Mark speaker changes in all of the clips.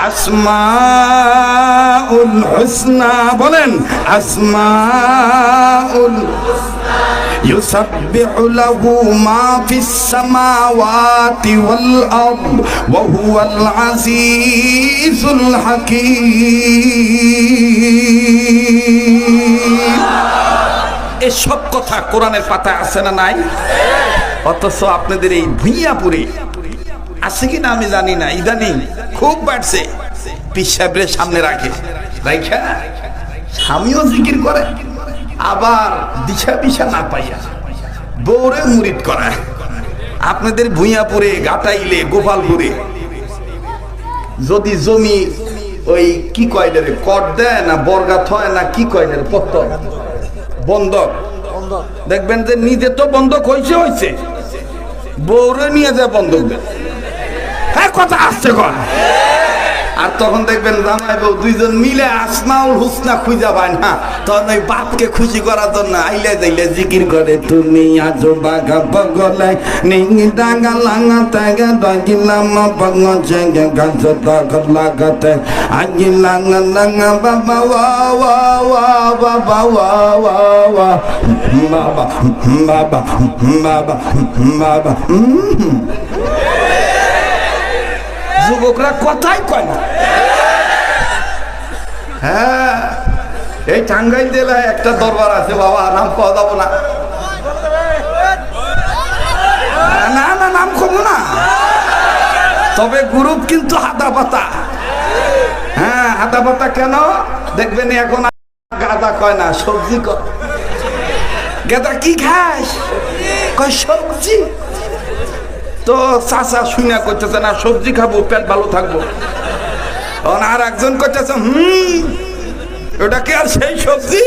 Speaker 1: আসমাউল হুসনা, বলেন আসমাউল ইউসাব্বিহু লাহু মা ফিস সামাওয়াতি ওয়াল আরদ ওয়া হুয়াল আজিজুল হাকীম। এসব কথা কোরআনের পাতায় আছে না নাই? অথচ আপনাদের এই ভুইয়াপুরে আছে কিনা আমি জানি না, ইদানিং খুব বাড়ছে। পীর সাহেবের সামনে রাখে, রাইখা স্বামীও জিকির করে, আবার দিশা পিসা না পাইয়া বউরে মুরিদ করায়। আপনাদের ভুইয়াপুরে, ঘাটাইলে, গোপালপুরে যদি জমি ওই কি কয় রে, কর দেয় না বর্গাত হয় না কি কয় রে, পত্তর বন্ধক, দেখবেন যে নিজে তো বন্ধক হয়েছে, বউরে নিয়ে যায় বন্ধক দেয়। হ্যাঁ, কথা আসছে কর। আর তখন দেখবেন জামাই বউ দুইজন মিলে আসমাউল হুসনা খুঁজা পায় না, তখন ওই বাপকে খুশি করার জন্য আইলে যাইলে জিকির করে, তুমি আজো বাগা বগলাই নেই ডাঙ্গা লাঙ্গা তাগা দাগিলাম বঙ্গ জেগে গাছ দাগ লাগাতে আগি লাঙ্গা লাঙ্গা বাবা ওয়া ওয়া ওয়া বাবা ওয়া ওয়া ওয়া বাবা বাবা বাবা বাবা। যুবকরা কথাই কয় না। হ্যাঁ, এই টাঙ্গাইল জেলায় একটা দরবার আছে বাবা, নাম পাওয়া যাবো না, না না নাম কমো না, তবে গ্রুপ কিন্তু হাতা পাতা। হ্যাঁ, হাতা পাতা কেন দেখবেন এখন গাঁদা কয় না, সবজি কয়। গাঁদা কি খাস? কয় সবজি। তো চাচা শুনে করতেছে না, সবজি খাবো পেট ভালো থাকবো। আর একজন করতেছে ওটা কি আর সেই সবজি?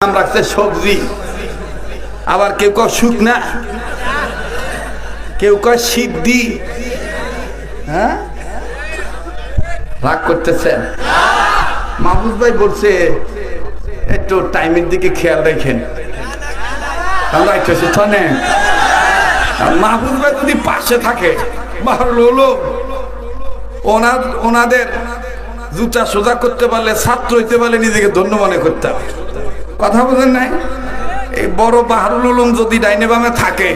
Speaker 1: নাম রাখছে সবজি। আবার কেউ কয় শুকনা, কেউ কয় সিদ্ধি। হ্যাঁ, রাগ করতেছে। মাহবুব ভাই বলছে একটু টাইমের দিকে খেয়াল রাখেন। মাহবুব ভাই যদি পাশে থাকে ভালো হলো, ওনাদের জুতা সোজা করতে পারলে, ছাত্র হইতে পারলে নিজেকে ধন্য মনে করতে হবে। কথা বোঝেন নাই? এই বড় বাহারুল উলুম যদি ডাইনে বামে থাকে,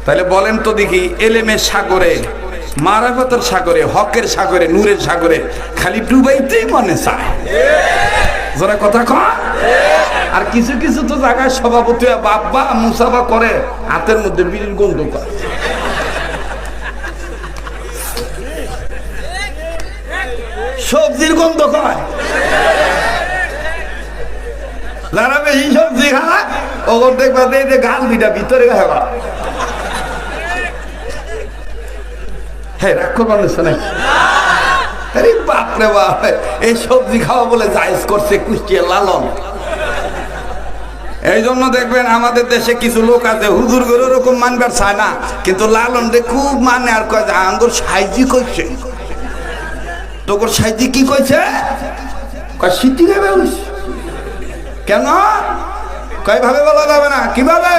Speaker 1: তাহলে বলেন তো দেখি, এলেমের সাগরে, মারাফতের সাগরে, হকের সাগরে, নূরের সাগরে খালি ডুবাইতেই মনে চায়। যারা কথা কয়, আর কিছু কিছু তো জায়গায় সভাপতি বাবা মুসাফা করে, হাতের মধ্যে বিড়ির গন্ধ করে। সবজির গন্ধ কয়। যারা বেশি সবজি খায় ওর দেখবা যে গাল দুইটা ভিতরে খাওয়া। হ্যাঁ, রাগ করবার নাকি? আরে বাপরে বাপ, এই সবজি খাওয়া বলে জায়েজ করছে কুষ্টিয়া লালন। এই জন্য দেখবেন আমাদের দেশে কিছু লোক আছে হুজুর করে ওরকম মানবার চায় না, কিন্তু লালন রে খুব মানে। আর কয় আঙ্গুর সাইজি কইছে, তোর সাইজি কি কইছে? কয় সিদ্ধি খাবে। কেন? কয় ভাবে বলা যাবে না। কিভাবে?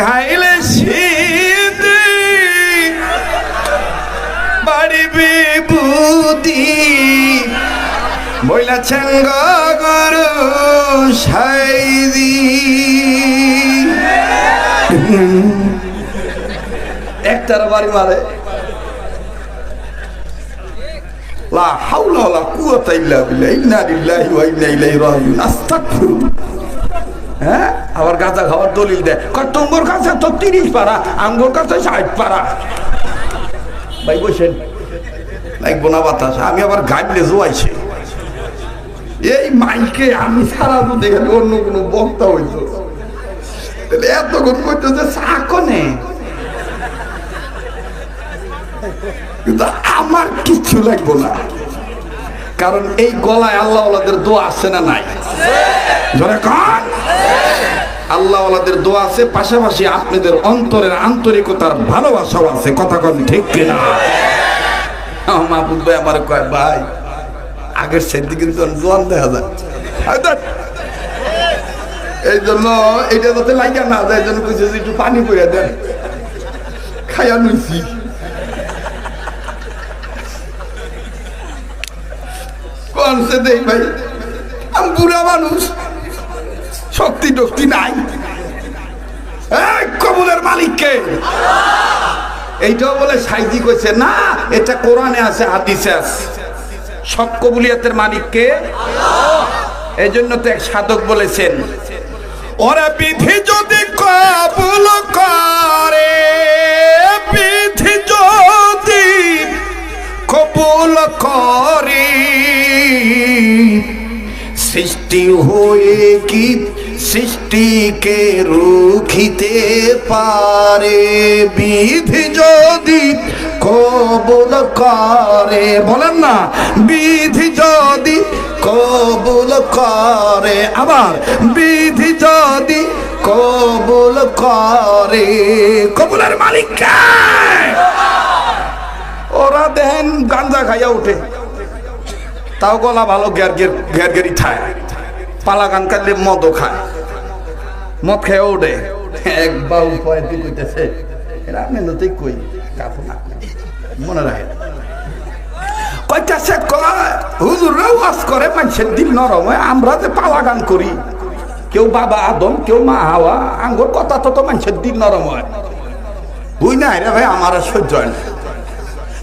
Speaker 1: খাইলে সিদ্ধি বাড়ি বিভূতি বইলাছেন গরু সাইদি। একটার বাড়ি মারে। লা হাওলা ওয়ালা কুওয়াতা ইল্লা বিল্লাহ, ইন্না লিল্লাহি ওয়া ইন্না ইলাইহি রাজিউন। আস্তাগফিরুল্লাহ। হ্যাঁ, আবার গাঁজা খাওয়ার দলিল দেয়, কয় তোমার কাছে তো 30 পারা, আমগোর কাছে 60 পারা। ভাই বসেন, লাগবো না বাতাস। আমি আবার গাইলে জোয়াইছি এই মাইকে, আমি সারা তো দেখেন অন্য কোনো বক্তা হইতো এতক্ষণ করতে যে চাকনে, কিন্তু আমার কিচ্ছু লাগবো না, কারণ এই গলায় আল্লাহ ওয়ালাদের দোয়া আছে না নাই? জোরে কন। আল্লাহ ওয়ালাদের দোয়া আছে, পাশাপাশি আপনাদের অন্তরের আন্তরিকতার ভালোবাসাও আছে। কথা কন ঠিক কিনা? মাহবুব ভাই আমার কয়, ভাই আগের সেদিকে কিন্তু জোয়ান দেখা যায়। এই জন্য এটা যাতে লাগিয়া না যায়, এই জন্য কইছে যে একটু পানি পড়ে দেন, খাইয়া নইছি। আনছে দেই ভাই, আমি বুড়া মানুষ, শক্তি টক্তি নাই। কবুলের মালিককে এইটাও বলে সাইজি কইছে না, এটা কোরআনে আছে, হাদিসে আছে। সব কবুলিয়াতের মালিককে। এই জন্য তো এক সাধক বলেছেন, ওরা বিধি যদি কবুল করে, বিধি যদি কবুল করে, সৃষ্টি হয়ে কি সৃষ্টিকে রুখিতে পারে? বিধি যদি কবুল করে, বলেন না, বিধি যদি কবুল করে, আবার বিধি যদি কবুল করে, কবুলের মালিক কে? ওরা দেখেন গাঞ্জা খাইয়া উঠে, তাও গলা ভালো গেরগেরি খায়, পালা গান কাটলে মদও খায়, মদ খেয়ে ওঠে। এক বাউ পয়েন্টি কইতেছে, এরা মেনুতেই কই কাপড় না মনে রাখে, কইতেছে হুজুররা ওয়াজ করে মানুষের দিল নরম হয়, আমরা যে পালা গান করি, কেউ বাবা আদম, কেউ মা হাওয়া, আঙ্গুর কথা তো মানুষের দিল নরম হয়। বুঝ না রে ভাই, আমার সহ্য হয় না।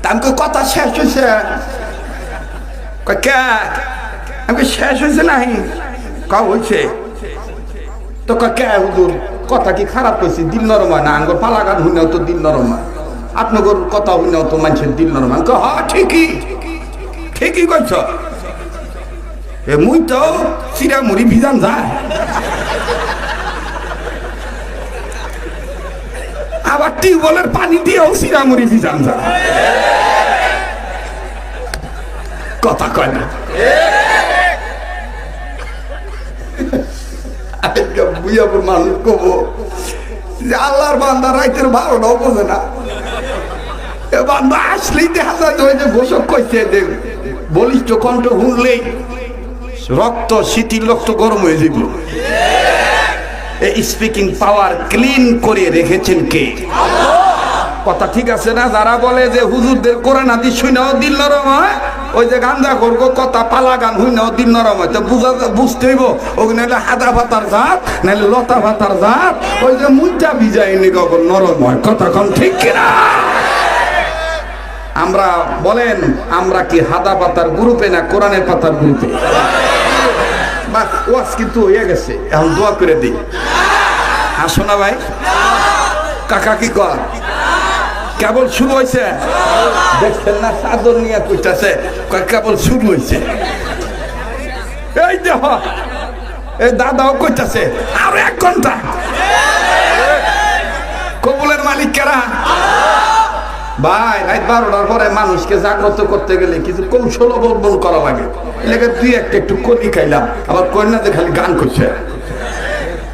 Speaker 1: আমি কথা শেষ হয়েছে, আমি শেষ হয়েছে নাই, কাউ হয়েছে তো কে হুজুর কথা কি খারাপ হয়েছে? দিল নরম হয় না? আঙ্গুর পালা গান হইনাও তো দিল নরম হয়, আপনার কথা হইনাও তো মানুষের দিল নরম হয়। হ্যাঁ ঠিকই, ঠিকই কইছ। মুই তো চিরা মুড়ি ভিজান যায়, আবার টিউবওয়েলের পানি দিয়েও চিরা মুড়ি ভিজান যায়, কথা কয় না। মানুষ কব যে আল্লাহর বান্দা রাইতের 12টাও বোঝে না, বান্দা আসলেই দেখা যায় যে ঘোষক কইছে যে বলিষ্ঠ কণ্ঠ শুনলেই রক্ত শীতল, রক্ত গরম হয়ে যাব। এই স্পিকিং পাওয়ার ক্লিন করে রেখেছেন কে? কথা ঠিক আছে না? যারা বলে যে হুজুরদের কোরআন হাদিস শুনেও দিল নরম হয়, ওই যে গান্দা করবো কথা পালা গান শুনেও দিল নরম হয়, তো বুঝতে হইব ওই নাহলে হাদা ভাতার জাত, নাহলে লতা ভাতার জাত, ওই যে মুইটা ভিজাইনি কখন নরম হয়। কথা কম ঠিক কিনা? আমরা বলেন, আমরা কি হাদা পাতার গ্রুপে না কোরআনের পাতার গ্রুপে? বাস ওয়াজ কিন্তু হয়ে গেছে, এখন দোয়া করে দিই। আসো না ভাই, কাকা কি কর, কেবল শুরু হয়েছে, দেখছেন না চাদর নিয়ে কইতাছে, কেবল শুরু হয়েছে। এই দেখ, এই দাদাও কইতাছে আরো 1 ঘন্টা। কবুলের মালিক কারা? ভাই রাত 12টার পরে মানুষকে জাগ্রত করতে গেলে কিছু কৌশল অবলম্বন করা লাগে। এলাকা 2-1টা একটু কলি খাইলাম, আবার কন্যাতে খালি গান করছে,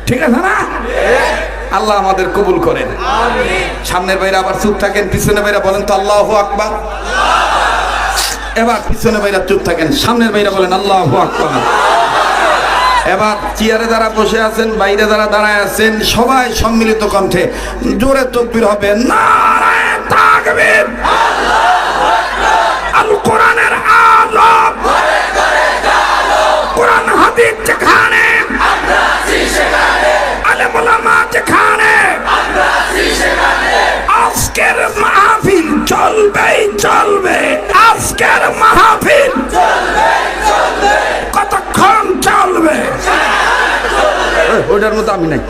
Speaker 1: ঠিক আছে না? আল্লাহ আমাদের কবুল করেন। সামনের বাইরে আবার চুপ থাকেন, পিছনে বাইরে বলেন তো আল্লাহু আকবার। এবার পিছনে বাইরে চুপ থাকেন, সামনের বাইরে বলেন আল্লাহু আকবার। এবার চেয়ারে যারা বসে আছেন, বাইরে যারা দাঁড়ায় আছেন, সবাই সম্মিলিত কণ্ঠে জোরে তাকবীর হবে, নারায়ে তাকবীর, আল কোরআনের আযাব, কোরআন হাদিস যেখানে, আলেম ওলামা যেখানে, আজকের মাহফিল চলবেই চলবে, আজকের মাহফিল কতক্ষণ চলবে? ওটার মতো আমি নাই,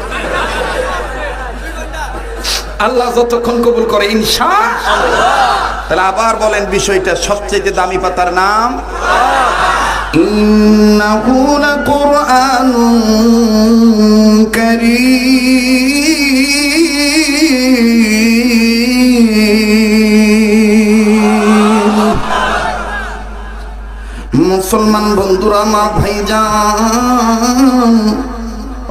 Speaker 1: আল্লাহ যতক্ষণ কবুল করে ইনশাআল্লাহ। তাহলে আবার বলেন বিষয়টা, সবচেয়ে দামি পাতার নাম ইন্নাহু লাকুরআনুন কারীম। মুসলমান বন্ধুরা, আমার ভাইজান,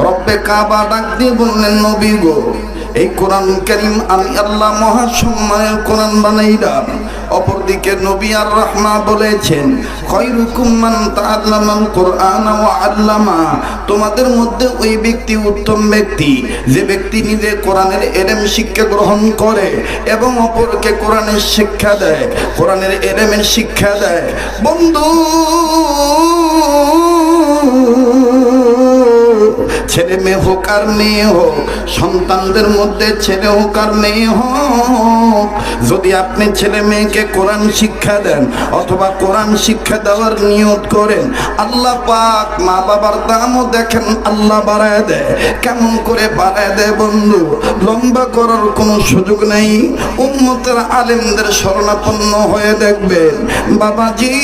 Speaker 1: রব্বে কাবা ডাক দিয়ে বললেন, নবী গো, এই কোরআন কারীম আমি আল্লাহ মহাসম্মানের কোরআন বানাইলাম, অপরদিকে নবী আর রাহমা বলেছেন, খায়রুকুম মান তাআল্লামাল কুরআন ওয়া আল্লামা, তোমাদের মধ্যে ওই ব্যক্তি উত্তম ব্যক্তি যে ব্যক্তি নিজে কোরআনের ইলম শিক্ষা গ্রহণ করে এবং অপরকে কোরআনের শিক্ষা দেয়, কোরআনের ইলমের শিক্ষা দেয়। বন্ধু, ছেলে মেয়ে হোক আর মেয়ে হোক, সন্তানদের মধ্যে ছেলে হোক আর মেয়ে হোক, যদি আপনি ছেলে মেয়েকে কোরআন শিক্ষা দেন অথবা কোরআন শিক্ষা দেওয়ার নিয়ত করেন, আল্লাহ পাক মা বাবার দামও দেখেন আল্লাহ বাড়ায় দেয়। কেমন করে বাড়ায় দেয় বন্ধু, লম্বা করার কোনো সুযোগ নেই। উম্মতের আলেমদের শরণাপন্ন হয়ে দেখবেন, বাবাজি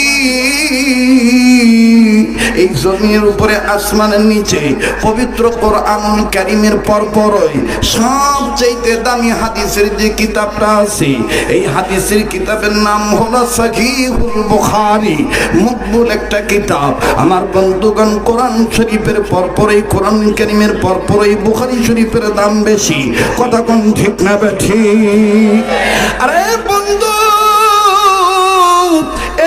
Speaker 1: এই জমির উপরে আসমানের নিচে পবিত্র কোরআন কারীমের পরপরই সবচেয়ে দামি হাদিসের যে কিতাবটা আছে, এই হাদিসের কিতাবের নাম হলো সহিহুল বুখারী, মকবুল একটা কিতাব। আমার বন্ধুগণ, কোরআন শরীফের পরপরই, কোরআন কারীমের পরপরই বুখারী শরীফের দাম বেশি। কথা কোন ঠিক না ঠিক? আরে বন্ধু,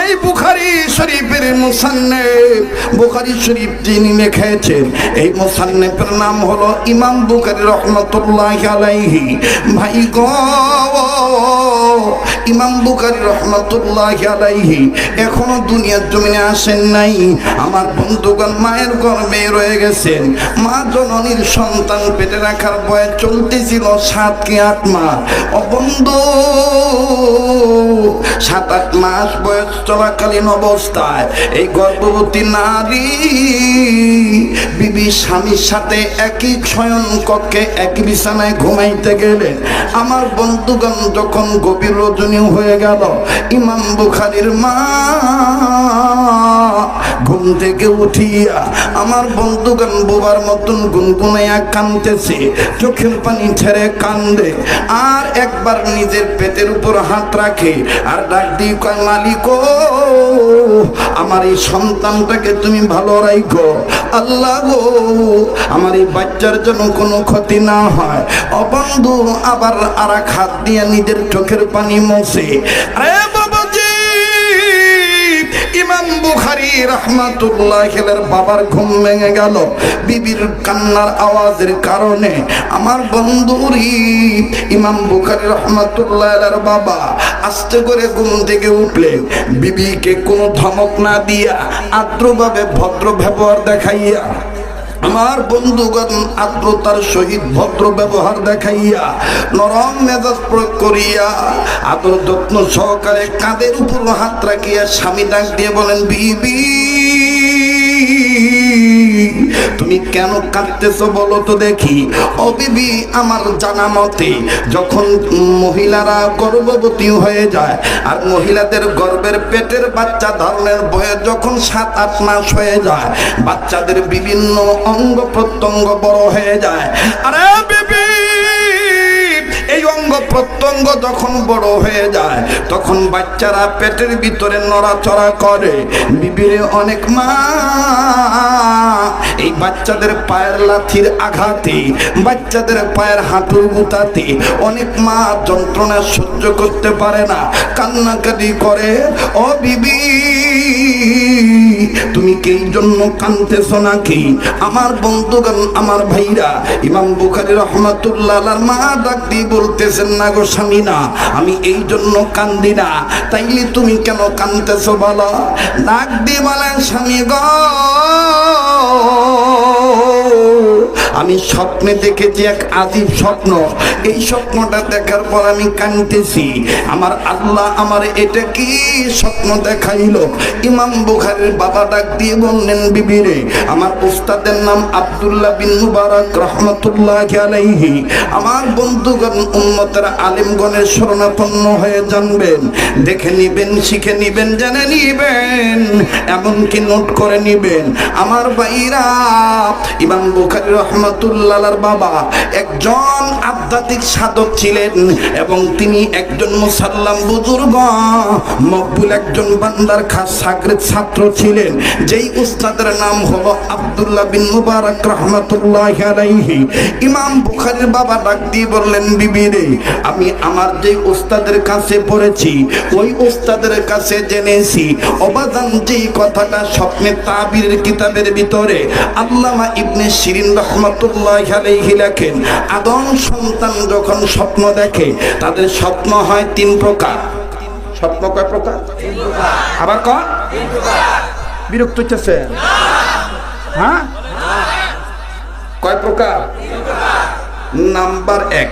Speaker 1: এই বুখারী শরীফের মুসান্নিফ, বুখারী শরীফ যিনি লিখেছেন, এই মুসান্নিফের নাম হলো ইমাম বুখারী রহমাতুল্লাহি আলাইহি। ভাই গো, ইমাম বুখারী রহমাতুল্লাহি আলাইহি এখনো দুনিয়ার জমিনে আসেন নাই। আমার বন্ধুগণ, মায়ের গর্ভে রয়ে গেছেন। মা জননীর সন্তান পেটে রাখার বয়স চলতেছিল 7 কি 8 মাস। ও বন্ধু, 7-8 মাস বয়স চলাকালীন অবস্থায় এই গর্ভবতী নারী বিবি স্বামীর সাথে একই শয়ন কক্ষে একই বিছানায় ঘুমাইতে গেলেন। আমার বন্ধুগণ, যখন গভীর রজনী হয়ে গেল, ইমাম বুখারীর মা ঘুম থেকে উঠিয়া আমার বন্ধুগণ বোবার মতন গুনগুনাইয়া কাঁদতেছে, চোখের পানি ছেড়ে কান্দে, আর একবার নিজের পেটের উপর হাত রাখে আর ডাক দিয়ে কয়, মালিক ও, আমার এই সন্তানটাকে তুমি ভালো রাখো। আল্লাহ গো, আমার এই বাচ্চার জন্য কোনো ক্ষতি না হয়। অবন্ধু আবার আর এক হাত দিয়ে নিজের চোখের পানি মোছে। আরে বাবাজি, ইমাম বুখারী রাহমাতুল্লাহি আলাইহির বাবার ঘুম ভেঙে গেল বিবির কান্নার আওয়াজের কারণে। আমার বন্ধুরি ইমাম বুখারী রাহমাতুল্লাহি আলাইহির বাবা আস্তে করে ঘুম থেকে উঠলেন, বিবিকে কোনো ধমক না দিয়া আদ্রভাবে ভদ্র ব্যবহার দেখাইয়া, আমার বন্ধুগণ আদ্রতার সহিত ভদ্র ব্যবহার দেখাইয়া, নরম মেজাজ প্রয়োগ করিয়া, আদর যত্ন সহকারে কাঁধের উপর হাত রাখিয়া স্বামী ডাক দিয়ে বলেন, বিবি তুমি কেন কাঁদতেছো বলো তো দেখি। ও বিবি, আমার জানা মতে যখন মহিলারা গর্ভবতী হয়ে যায় আর মহিলাদের গর্ভের পেটের বাচ্চা ধারণের বয়স যখন 7-8 মাস হয়ে যায়, বাচ্চাদের বিভিন্ন অঙ্গ প্রত্যঙ্গ বড় হয়ে যায়। আরে বিবি, এই অঙ্গ প্রত্যঙ্গ যখন বড় হয়ে যায় তখন বাচ্চারা পেটের ভিতরে নড়াচড়া করে। বিবিরে অনেক মা এই বাচ্চাদের পায়ের লাথির আঘাতে, বাচ্চাদের পায়ের হাঁটুর গুতাতে অনেক মা যন্ত্রণা সহ্য করতে পারে না, কান্নাকাটি করে। ও বিবি, তুমি কি এই জন্য কাঁদতেছো নাকি? আমার বন্ধুগণ, আমার ভাইরা, ইমাম বুখারী রাহমাতুল্লাহ আলাইহির মা ডাক দিয়ে বলতেছেন, না গো স্বামী, না, আমি এই জন্য কান্দি না। তাইলে তুমি কেন কাঁদতেছো বলো? ডাক দিয়ে বলেন, স্বামী গো, আমি স্বপ্নে দেখেছি এক আজীব স্বপ্ন। এই স্বপ্নটা দেখার পর আমি কাঁদতেছি। আমার আল্লাহ আমার এটা কি স্বপ্ন দেখাইলো? ইমাম বুখারীর বাবা ডাক দিয়ে বললেন, বিবিরে, আমার উস্তাদের নাম আব্দুল্লাহ বিন মুবারক রহমাতুল্লাহি আলাইহি। আমার বন্ধুগণ, উম্মতের আলেমগণের শরণাপন্ন হয়ে জানবেন, দেখে নিবেন, শিখে নিবেন, জেনে নিবেন, এমনকি নোট করে নিবেন। আমার ভাইরা, ইমাম বুখারী রহমাতুল্লাহর বাবা একজন আধ্যাত্মিক সাধক ছিলেন এবং তিনি একজন মুসাল্লাম বুজুর্গ মকবুল একজন বান্দার খাস সাগরেদ ছাত্র ছিলেন, যেই উস্তাদের নাম হলো আব্দুল্লাহ বিন মুবারক রহমাতুল্লাহি আলাইহি। ইমাম বুখারীর বাবা ডাক দিয়ে বললেন, বিবি রে, আমি আমার যে উস্তাদের কাছে পড়েছি ওই উস্তাদের কাছে জেনেছি অবাদান যেই কথাটা স্বপ্নে তাবিরের কিতাবের ভিতরে আল্লামা ইবনে শিরিন রহমাতুল্লাহি আলাইহি লেখেন, আদম সন্তান যখন স্বপ্ন দেখে তাদের স্বপ্ন হয় তিন প্রকার। স্বপ্ন কয় প্রকার? আবার কয়? বিরক্ত হচ্ছে? হ্যাঁ, কয় প্রকার? নাম্বার এক,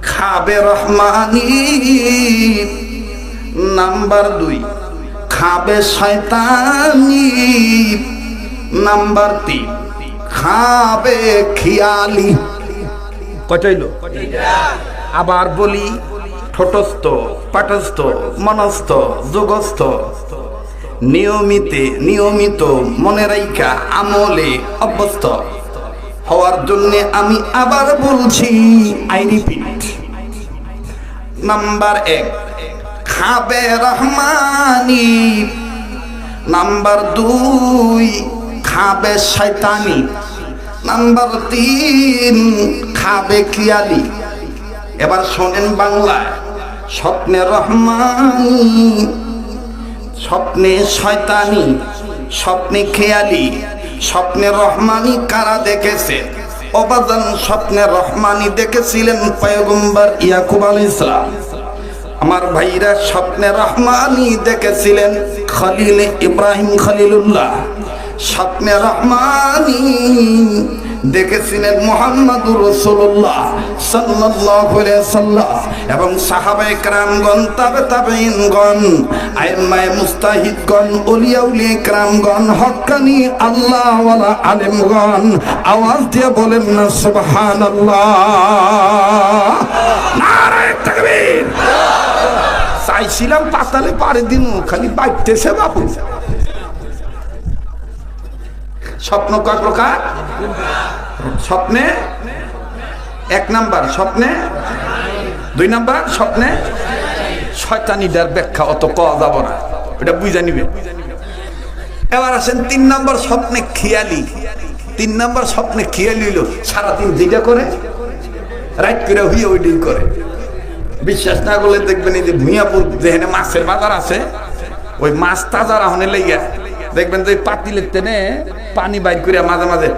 Speaker 1: খাবে রহমানি। নাম্বার দুই, খাবে শয়তানি। নাম্বার তিন, খাবে খিয়ালি। কয়টাইলো? আবার বলি, ঠোঁটস্থ, পাটস্থ, মনস্থ, যোগস্থ, নিয়মিত মনে রাইখা আমলে অভ্যস্ত হওয়ার জন্য আমি আবার বলছি, আই রিপিট। নাম্বার এক, খাবে রহমানি। নাম্বার দুই, খাবে শয়তানি। নাম্বার তিন, খাবে খিয়ালি। এবার শোনেন বাংলায়, স্বপ্নে রহমানি, স্বপ্নে শয়তানি, স্বপ্নে খেয়ালি, স্বপ্নে রহমানি কারা দেখেছে? অবাদান স্বপ্নে রহমানি দেখেছিলেন পয়গম্বর ইয়াকুব আলাইহিস সালাম। আমার ভাইরা স্বপ্নে রহমানি দেখেছিলেন খলিল ইব্রাহিম খলিলুল্লাহ। স্বপ্নে রহমানি দেখেছিলেন মুহাম্মদুর রাসূলুল্লাহ সাল্লাল্লাহু আলাইহি সাল্লাম এবং সাহাবায়ে কেরামগণ, তাবেঈনগণ, আইম্মায়ে মুস্তাহিদগণ, আউলিয়া কেরামগণ, হক্কানি আল্লাহওয়ালা আলেমগণ। আওয়াজ দিয়ে বলেন না সুবহানাল্লাহ, নারায়ে তাকবীর। চাইছিলাম পাতালে পারে দিনু, খালি বাইতেছে বাবু। স্বপ্ন কয় প্রকার? স্বপ্নে এক নাম্বার স্বপ্নে, দুই নাম্বার স্বপ্নে শয়তানিটার ব্যাখ্যা অত কওয়া যাব না, এটা বুঝা নিবে। এবার আসেন তিন নাম্বার স্বপ্নে খেয়ালি। তিন নাম্বার স্বপ্নে খেয়ালি হইল সারাদিন যেটা করে রাইট করে হইয়া ওইটাই করে। বিশ্বাস না করলে দেখবেন এই যে ভুঁইয়াপুর যেখানে মাছের বাজার আছে, ওই মাছ তাজা রাহনে লেগে দেখবেন যে পাতিলের টেনে পানি বাইর করে মাঝে মাঝে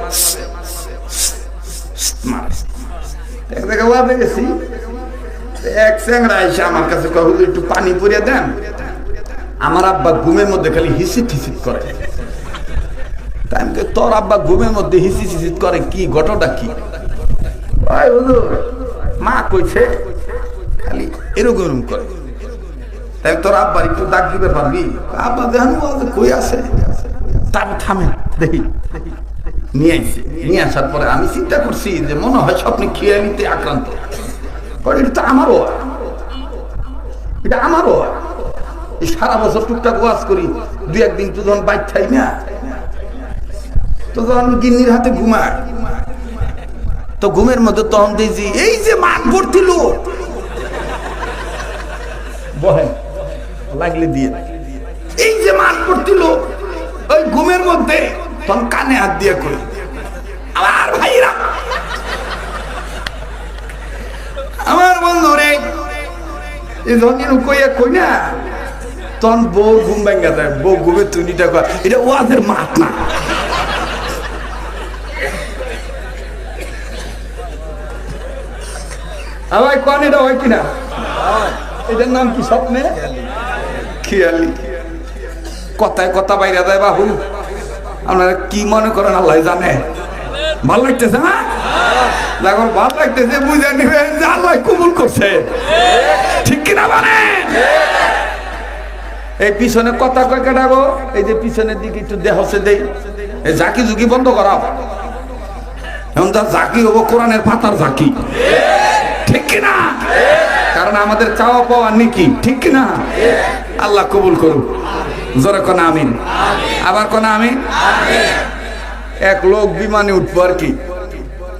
Speaker 1: গেছি। এক চ্যাংড়া এসে আমার কাছে কখন একটু পানি পরিয়ে দেন। আমার আব্বা ঘুমের মধ্যে খালি হিসিট হিসিট করে। তাই আমি তোর আব্বা ঘুমের মধ্যে হিসিট হিসিট করে, কি ঘটনা কি? মা কইছে খালি এরকম করে। তাই তোর আব্বার একটু ডাক দিতে পারবি? আব্বা দেখেন কই আছে, তারপর থামে দেখি নিয়ে আসছে। নিয়ে আসার পরে আমি চিন্তা করছি যে মনে হয় স্বপ্নে খিয়ালিতে আক্রান্ত। এটা তো আমারও, এটা আমারও। এই সারা বছর টুকটাক ওয়াজ করি, দুই একদিন তো যখন বাইক খাই না, তো যখন গিন্নির হাতে ঘুমায়, তো ঘুমের মধ্যে তখন দেখছি এই যে মাঠ ভর্তি লোক বহেন লাগলে দিয়ে, এই যে মাঠ ভর্তি লোক ওই ঘুমের মধ্যে তখন কানে হাত দিয়ে করি, আমার ভাইরা, আমার বন্ধু রে, কই না তখন বউ ঘুম ভেঙে যায়। বউ ঘুমের তুনিটা কয় এটা ওয়াজের মাঠ না। আমার কোন এটা হয় কিনা? এটার নাম কি? স্বপ্নে খেয়ালি। কথায় কথা বাইরে যায় বাবু। আপনারা কি মনে করেন আল্লাহ জানে। ভালো লাগতেছে না? এখন ভালো লাগতেছে, বুঝে নিবেন যে আল্লাহ কবুল করছে, ঠিক কিনা? মানে এই পিছনে কথা কয় কেটা গো? এই যে পিছনের দিকে একটু দেহ হচ্ছে দেই, এই জাকি ঝুঁকি বন্ধ করা। এখন তার জাকি হবো কোরআনের পাতার জাকি, ঠিক কিনা? কারণ আমাদের চাওয়া পাওয়া নাকি, ঠিক কিনা? আল্লাহ কবুল করুক। জোরে কোন আমিন। আবার কোন আমিন। এক লোক বিমানে উঠবো আর কি,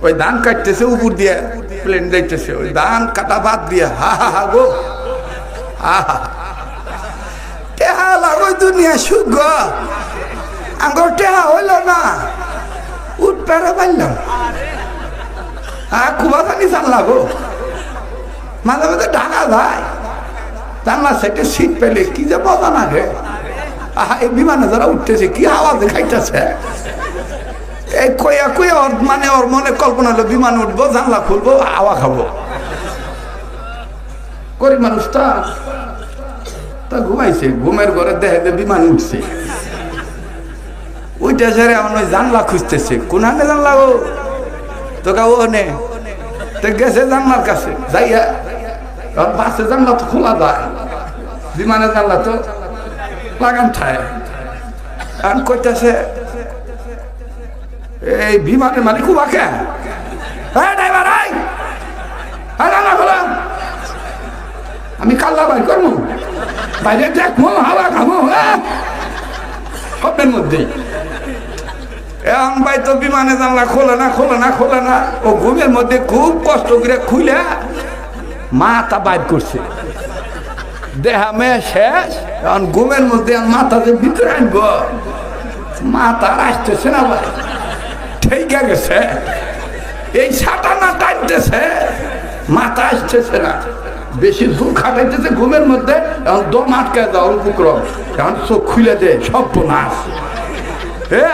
Speaker 1: ওই ধান কাটতেছে উপর দিয়ে প্লেন যাইতেছে, ওই ধান কাটা বাদ দিয়ে হা হা হা গো হা হা টেহা লাগো দুনিয়া সুখ গো, আঙ্গর টেহা হইল না উঠ পেড়ে পাইলাম খুবা জানি জানলা গো, মাঝে মাঝে ঢাকা যায় জানলা সাইডে সিট পেলে কি যে মজা না রে। এই বিমানে যারা উঠতেছে কি আওয়াজে খাইতেছে, এই কইয়া কইয়া ওর মানে ওর মনে কল্পনা হলো বিমান উঠবো জানলা খুলবো হাওয়া খাবো। গরিব মানুষটা তা ঘুমাইছে, ঘুমের ঘরে দেখে যে বিমান উঠছে, ওইটা ছেড়ে আমার ওই জানলা খুঁজতেছে, কোনখানে জানলা ও তোকে ও নে তো গেছে জানলার কাছে যাইয়া, কারণ বাসে জানলা তো খোলা যায়, বিমানের জানলা তো লাগান থাকে। কারণ কইতেছে এই বিমানের মালিক কুবাকে ড্রাইভার জানলা খোলা, আমি কাল্লা বাইর করবো বাইরে দেখবো হাওয়া খাবো স্বপ্নের মধ্যেই। এখন ভাই তো বিমানে জানলা খোলে না খোলে না খোলে না, ও ঘুমের মধ্যে খুব কষ্ট করে খুলে মাথা বাইর করছে, দেহা মেয়ে শেষ। এখন ঘুমের মধ্যে মাথা যে ভিতরে আনবো, মাথা আসতেছে না ভাই, ঠিক গেছে এই সাটানা টানতেছে, মাথা আসতেছে না, বেশি দূর খাটাইতেছে ঘুমের মধ্যে। এখন দম আটকে যাও উপক্রম, এখন চোখ খুলে দে সব নাশ।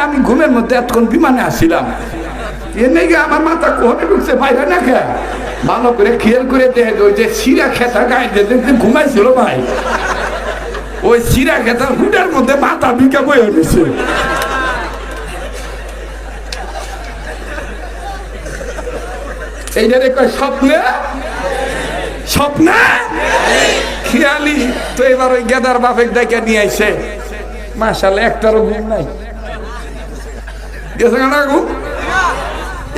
Speaker 1: আমি ঘুমের মধ্যে এতক্ষণ বিমানে আসছিলাম, এনে গিয়ে আমার মাথা কোহনে ঢুকছে বাইরে না খে, ভালো করে খেয়াল করে দেখ ওই যে সিরা খেতা গায়ে দেখতে ঘুমাইছিল ভাই, ওই সিরা খেতা হুটার মধ্যে মাথা বিকা বয়ে উঠেছে। এইটা রে কয় স্বপ্নে স্বপ্নে খেয়ালি। তো এবার ওই গেদার বাপেক ডাইকা নিয়ে আইছে, মাশাআল্লাহ একটারও ঘুম নাই,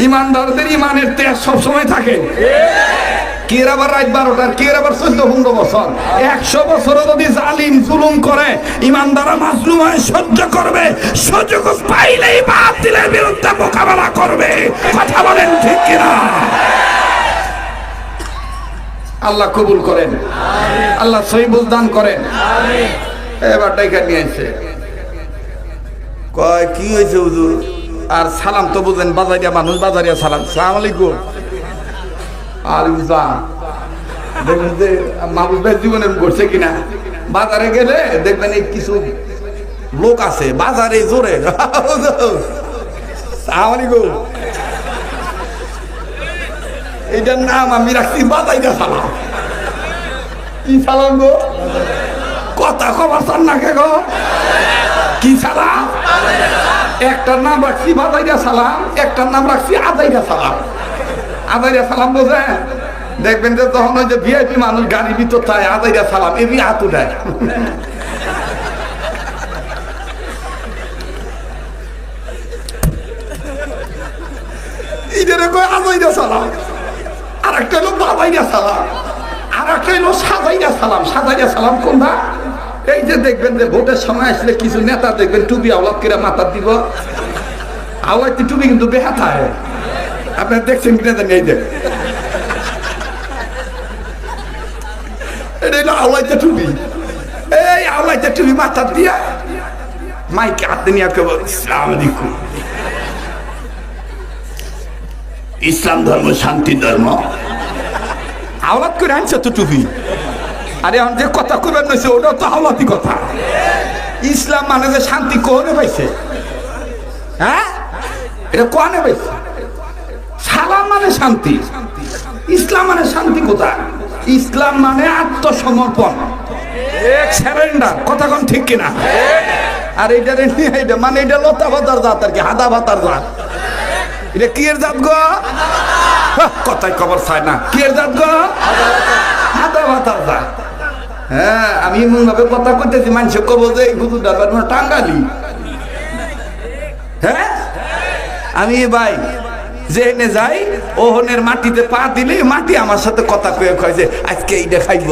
Speaker 1: ইমানদারদের ইমানের তেজ সবসময় থাকে। কে আবার রাত 12টার, কে আবার 14-15 বছর, 100 বছরও যদি জালিম জুলুম করে ইমানদারা মাজলুম হয়ে সহ্য করবে, সুযোগ পাইলেই বাতিলের বিরুদ্ধে মোকাবেলা করবে। কথা বলেন ঠিক কিনা? আল্লাহ কবুল করেন, আল্লাহ সহি বুঝদান করেন। এবার ডাইকা নিয়ে আসছে, কয় কি হয়েছে হুজুর? আর সালাম তো বুঝেন, বাজারিয়া মানুষ, বাজারিয়া সালাম, সালাম আলাইকুম। আর দেখবেন যে মানুষ জীবনে ঘটছে কিনা, বাজারে গেলে দেখবেন এই কিছু লোক আছে বাজারে জোরে সালাম আলাইকুম, এইটার নাম আমি রাখছি বাজারিয়া সালাম। কি সালাম গো? কথা খবর চান না কে গো? কি সালাম? একটার নাম রাখছি বাজাইরা সালাম, একটার নাম রাখছি আদাইরা সালাম। আদাইরা সালাম বোঝে, দেখবেন যে তখন ওই যে ভিআইপি মানুষ গাড়ির ভিতর থাকে, আদাইরা সালাম এমনি হাত উঠায়। এইটারে কয় আদাইরা সালাম। আর একটা হলো বাজাইরা সালাম, আর একটা হলো সাজাইরা সালাম। সাজাইরা সালাম কোনটা? এই যে দেখবেন যে ভোটের সময় আসলে কিছু নেতা দেখবেন টুপি আওলাদ করে মাথা দিব, আওলাদ টুপি কিন্তু বেহাত হয়, আপনার দেখছেন কিনা জানি। এই যে এটা হলো আওলাইতে টুপি, এই আওলাইতে টুপি মাথা দিয়া মাইকে হাতে নিয়ে কেবল আসসালামু আলাইকুম, ইসলাম ধর্ম শান্তি ধর্ম, আওলাদ করে আনছে তো টুপি। আরে এখন যে কথা কইবেন নইছে ওটা তো হাওলাতি কথা। ইসলাম মানে যে শান্তি কোনে পাইছে? হ্যাঁ, এটা কোনে পাইছে? সালাম মানে শান্তি, ইসলাম মানে শান্তি কোথায়? ইসলাম মানে আত্মসমর্পণ, সারেন্ডার। কথা কোন ঠিক কিনা? আর এইটা এটা মানে এটা লতা ভাতার জাত আর কি, হাদা ভাতার জাত। এটা কি এর জাত গো? কথায় খবর চায় না, কি এর জাত গো? হাদা ভাতার জাত। হ্যাঁ, আমি এমন ভাবে কথা কইতেছি মানুষ কব যে এই গুরু দাবার টাঙ্গালি। হ্যাঁ, আমি ভাই যেখানে যাই ওহনের মাটিতে পা দিলে মাটি আমার সাথে কথা কয়ে কয় যে আজকে এইটা খাইব,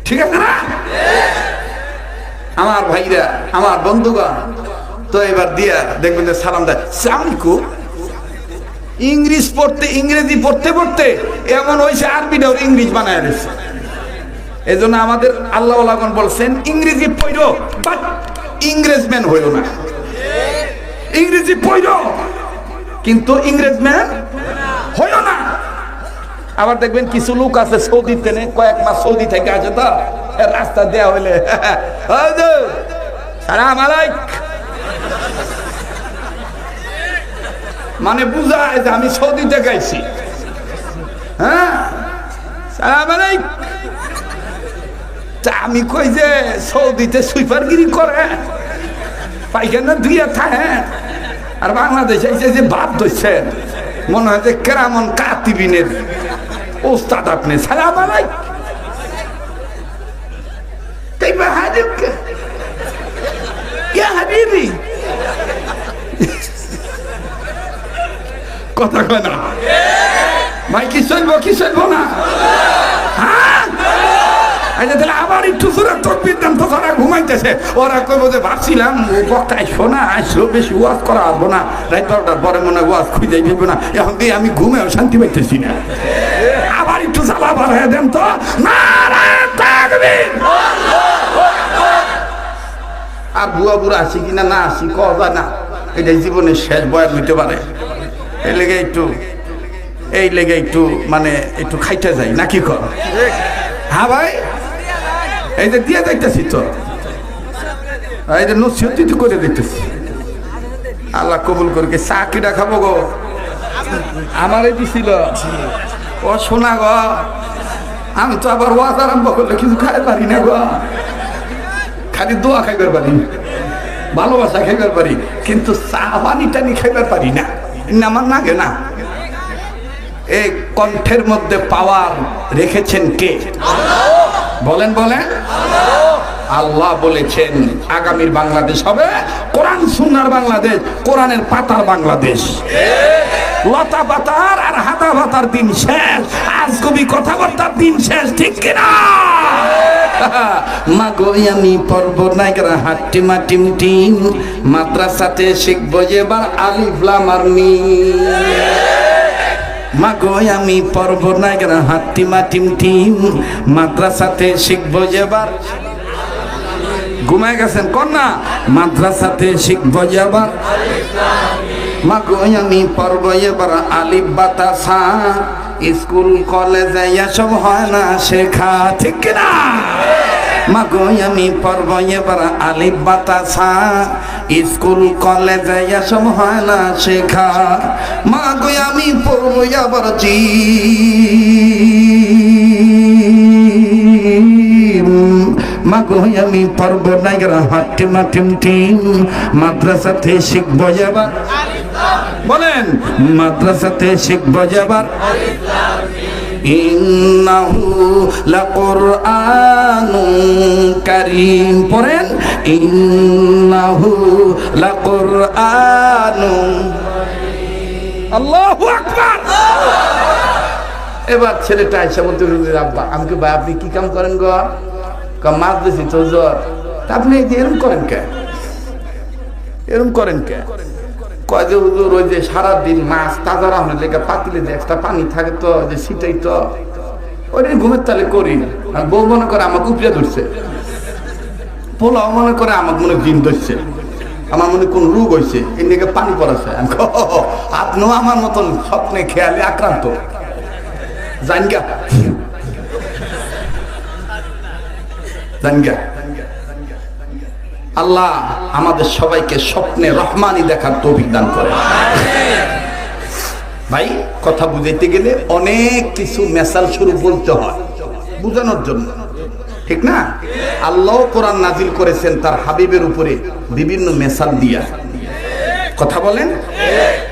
Speaker 1: ঠিক আছে না? আমার ভাইরা, আমার বন্ধুগণ, তো এবার দিয়া দেখবেন যে সালাম দেয়, সালাম আলাইকুম, ইংরেজি পড়তে পড়তে এমন হয়েছে আরবিটাও ইংলিশ বানায় দিচ্ছে। এই জন্য আমাদের আল্লাহ বলছেন ইংরেজি পড়ো বাট ইংরেজম্যান হইল না। ইংরেজি পড়ো কিন্তু ইংরেজম্যান হইল না। আবার দেখবেন কিছু লোক আছে সৌদিতে কয়েক মাস সৌদি থেকে আছে, তো রাস্তা দেয়া হইলে সালাম আলাইকুম মানে বুঝায় যে আমি সৌদিতে গাইছি। হ্যাঁ সালাম আলাইকুম। আমি কই যে সৌদিতে সুইপারগিরি করে পাইখানা ধুয়ে থাকে, আর বাংলাদেশে যে ভাত ধরছে মনে হয় যে কেরামন কাতিবিনের ওস্তাদ আপনি। সালাম আলাইকুম। كيف حالك يا حبيبي কথা কয় না ভাই, কি চলবো না? হ্যাঁ তাহলে আবার একটু জোরে তকবীর দেন তো, তারা ঘুমাইতেছে। ওরা কইবো যে ভাবছিলাম ও বক্তা আসবো না, আসলো বেশি ওয়াজ করা আসবো না, রাত 12টার পরে মনে হয় ওয়াজ খুঁজে ফেলবো না। এখন দিয়ে আমি ঘুমেও শান্তি পাইতেছি না। আবার একটু জ্বালা বাড়ায় দেন তো। নারায়ণ তাকবীর। আর বুড়া আসি কিনা না আসি কবা না, এটা জীবনের শেষ বয়স হইতে পারে। এই লেগে একটু মানে একটু খাইতে যাই নাকি কর। হ্যাঁ ভাই, এই যে দিয়ে দেখতেছি তো, এই যে নসিহত করে দেখতেছি। আল্লাহ কবুল করকে। চা কিটা খাবো গো? আমারে দিছিল ও শোনা গো। আমি তো আবার ওয়াজ আরম্ভ করলে কিছু খাই পারি না গো, খালি দোয়া খাইবার পারি, ভালোবাসা খাইবার পারি, কিন্তু চা পানি টানি খাইবার পারি না। আমার নাগে না। এই কণ্ঠের মধ্যে পাওয়ার রেখেছেন কে? বলেন আল্লাহ বলেছেন আগামীর বাংলাদেশ হবে কোরআন সুন্নাহর বাংলাদেশ, কোরআনের পাতার বাংলাদেশ। লতা পাতার আর হাতা পাতার দিন শেষ, আজ কবি কথাবার্তার দিন শেষ, ঠিক কিনা? মাগো আমি পড়ব নাইগরা হাট্টিমা টিম টিম, মাদ্রাসাতে শিখবো এবার আলিফ লাম আর মিম। মাগো আমি পড়ব নাইগরা হাট্টিমা টিম টিম, মাদ্রাসাতে শিখবো এবার। ঘুমায় গেছেন কন্যা? মাদ্রাসাতে শিখবো এবার মাগো আমি পড়ব এবার আলিফ বাতাসা, স্কুল কলেজে এসব হয় না শেখা, ঠিক কিনা? মাগো আমি পড়ব এবার আলিফ বাতাসা, স্কুল কলেজে এসব হয় না শেখা। মাগো আমি পড়ব এবার মাগো আমি পড়ব নাইগরা হাট্টিমা টিম টিম, মাদ্রাসাতে শিখবো এবার। বলেন মাদ্রাসাতে শিখবো এবার। ইন্নাহু লাকুরআনুন কারীম। পড়েন ইন্নাহু লাকুরআনুন। আল্লাহু আকবার। এবার ছেলেটা এসে বলতে আব্বা, আমি কি ভাই আপনি কি কাম করেন গো? মাছ দিছি তো জ্বর। আপনি এরম করেন কে? কয় যে হুজুর ওই যে সারাদিন মাছ তাজা রান্নার লেগে পাতিলে যে একটা পানি থাকে তো, যে সেটাই তো ওইটাই ঘুমের তালে করি। আর বউ মনে করে আমাকে উপরে ধরছে, পোলাও মনে করে আমাকে মনে দিন ধরছে, আমার মনে কোন রোগ হয়েছে, এর দিকে পানি পড়াছে। আপনিও আমার মতন স্বপ্নে খেয়ালে আক্রান্ত। জানগা আল্লাহ আমাদের সবাইকে স্বপ্নে রহমানি দেখার তৌফিক দান করে। ভাই কথা বুঝাইতে গেলে অনেক কিছু মেসাল শুরু বলতে হয় বুঝানোর জন্য, ঠিক না? আল্লাহ কোরআন নাজিল করেছেন তার হাবিবের উপরে বিভিন্ন মেসাল দিয়া। কথা বলেন।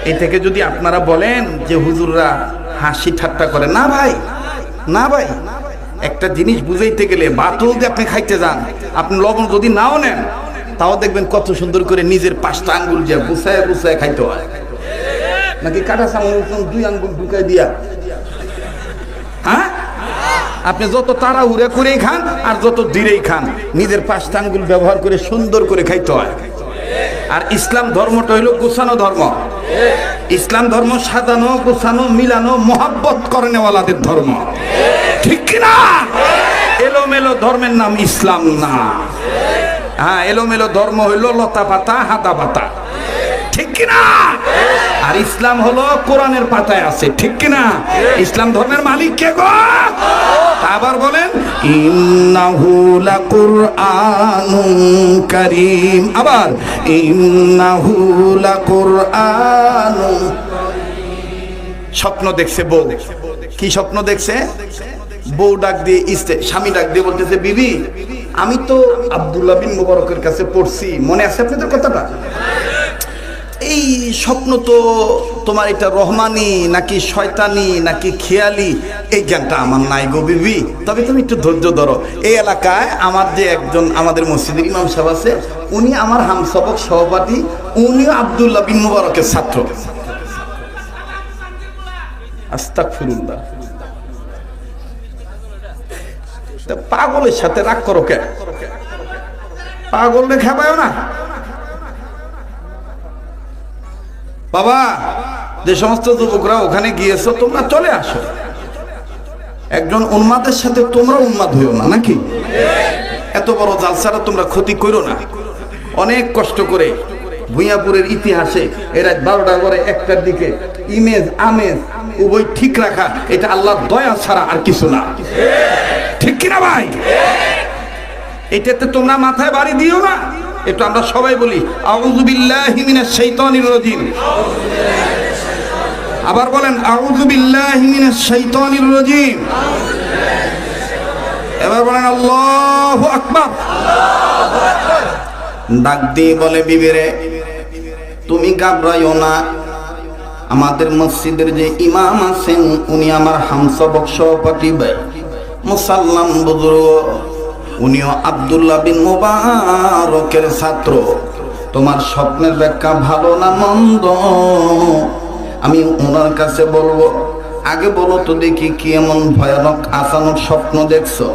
Speaker 1: এই থেকে যদি আপনারা বলেন যে হুজুররা হাসি ঠাট্টা করে, না ভাই, না ভাই, একটা জিনিস বুঝাইতে গেলে বাতুল দিয়ে আপনি খাইতে যান, আপনি লবণ যদি নাও নেন তাও দেখবেন কত সুন্দর করে নিজের 5টা আঙ্গুল দিয়ে গুছায় খাইতে হয়, নাকি কাটা চামচ 2 আঙ্গুল ঢুকাই দিয়া। হ্যাঁ, আপনি যত তাড়াহুড়া করেই খান আর যত ধীরেই খান, নিজের 5টা আঙ্গুল ব্যবহার করে সুন্দর করে খাইতে হয়। আর ইসলাম ধর্মটা হইল গোছানো ধর্ম। ইসলাম ধর্ম সাজানো গোছানো মিলানো মহাব্বত করেনেওয়ালাদের ধর্ম, ঠিক কিনা? এলোমেলো ধর্মের নাম ইসলাম না। হ্যাঁ, এলোমেলো ধর্ম হইল লতা পাতা হাতা পাতা, ঠিক কিনা? আর ইসলাম হলো কোরআনের পাতায় আছে, ঠিক কিনা? ইসলাম ধর্মের মালিক কে গো? আবার বলেন ইন্নাহু লাকুরআনুন কারীম। আবার ইন্নাহু লাকুরআনুন। স্বপ্ন দেখছে বউ। কি স্বপ্ন দেখছে? বউ ডাক দিয়ে স্বামী ডাক দিয়ে বলতেছে, বিবি আমি তো আব্দুল্লাহ বিন মুবারকের কাছে পড়ছি, মনে আছে আপনাদের কথাটা? এই স্বপ্ন তো তোমার এটা রহমানি নাকি শয়তানি নাকি খেয়ালি, এই জ্ঞানটা আমার নাই গো বিবি, তবে তুমি একটু ধৈর্য ধরো। এই এলাকায় আমার যে একজন আমাদের মসজিদের ইমাম সাহেব আছে, উনি আমার হামসবক সহপাঠী, উনিও আব্দুল্লাহ বিন মুবারকের ছাত্র। আস্তাগফিরুল্লাহ। পাগলের সাথে রাগ করো কে? পাগল রেখা পায় না বাবা। যে সমস্ত যুবকরা ওখানে গিয়েছো তোমরা চলে আসো, একজন উন্মাদের সাথে তোমরা উন্মাদ হইও না, নাকি? এত বড় জালসাটা তোমরা ক্ষতি করো না। অনেক কষ্ট করে ভুইয়াপুরের ইতিহাসে এরা 12টার পরে 1টার দিকে ইমেজ আমেজ উভয় ঠিক রাখা, এটা আল্লাহর দয়া ছাড়া আর কিছু না, ঠিক কিনা ভাই? এটাতে তোমরা মাথায় বাড়ি দিও না। একটু আমরা সবাই বলি আউযু বিল্লাহি মিনাশ শাইতানির রাজিম। আবার বলেন আউযু বিল্লাহি মিনাশ শাইতানির রাজিম। এবার বলেন আল্লাহু আকবার। ডাক দিয়ে বলে, বিবিরে তুমি ঘাবড়াইও না, আমাদের মসজিদের যে ইমাম আছেন উনি আমার হামসবক সহপাঠী ভাই মুসাল্লাম বুজুর্গ, উনিও আব্দুল্লাহ বিন মুবারকের ছাত্র। তোমার স্বপ্নের ব্যাখ্যা ভালো না মন্দ আমি ওনার কাছে বলবো, আগে বলো তো দেখি কি এমন ভয়ানক আচানক স্বপ্ন দেখছো?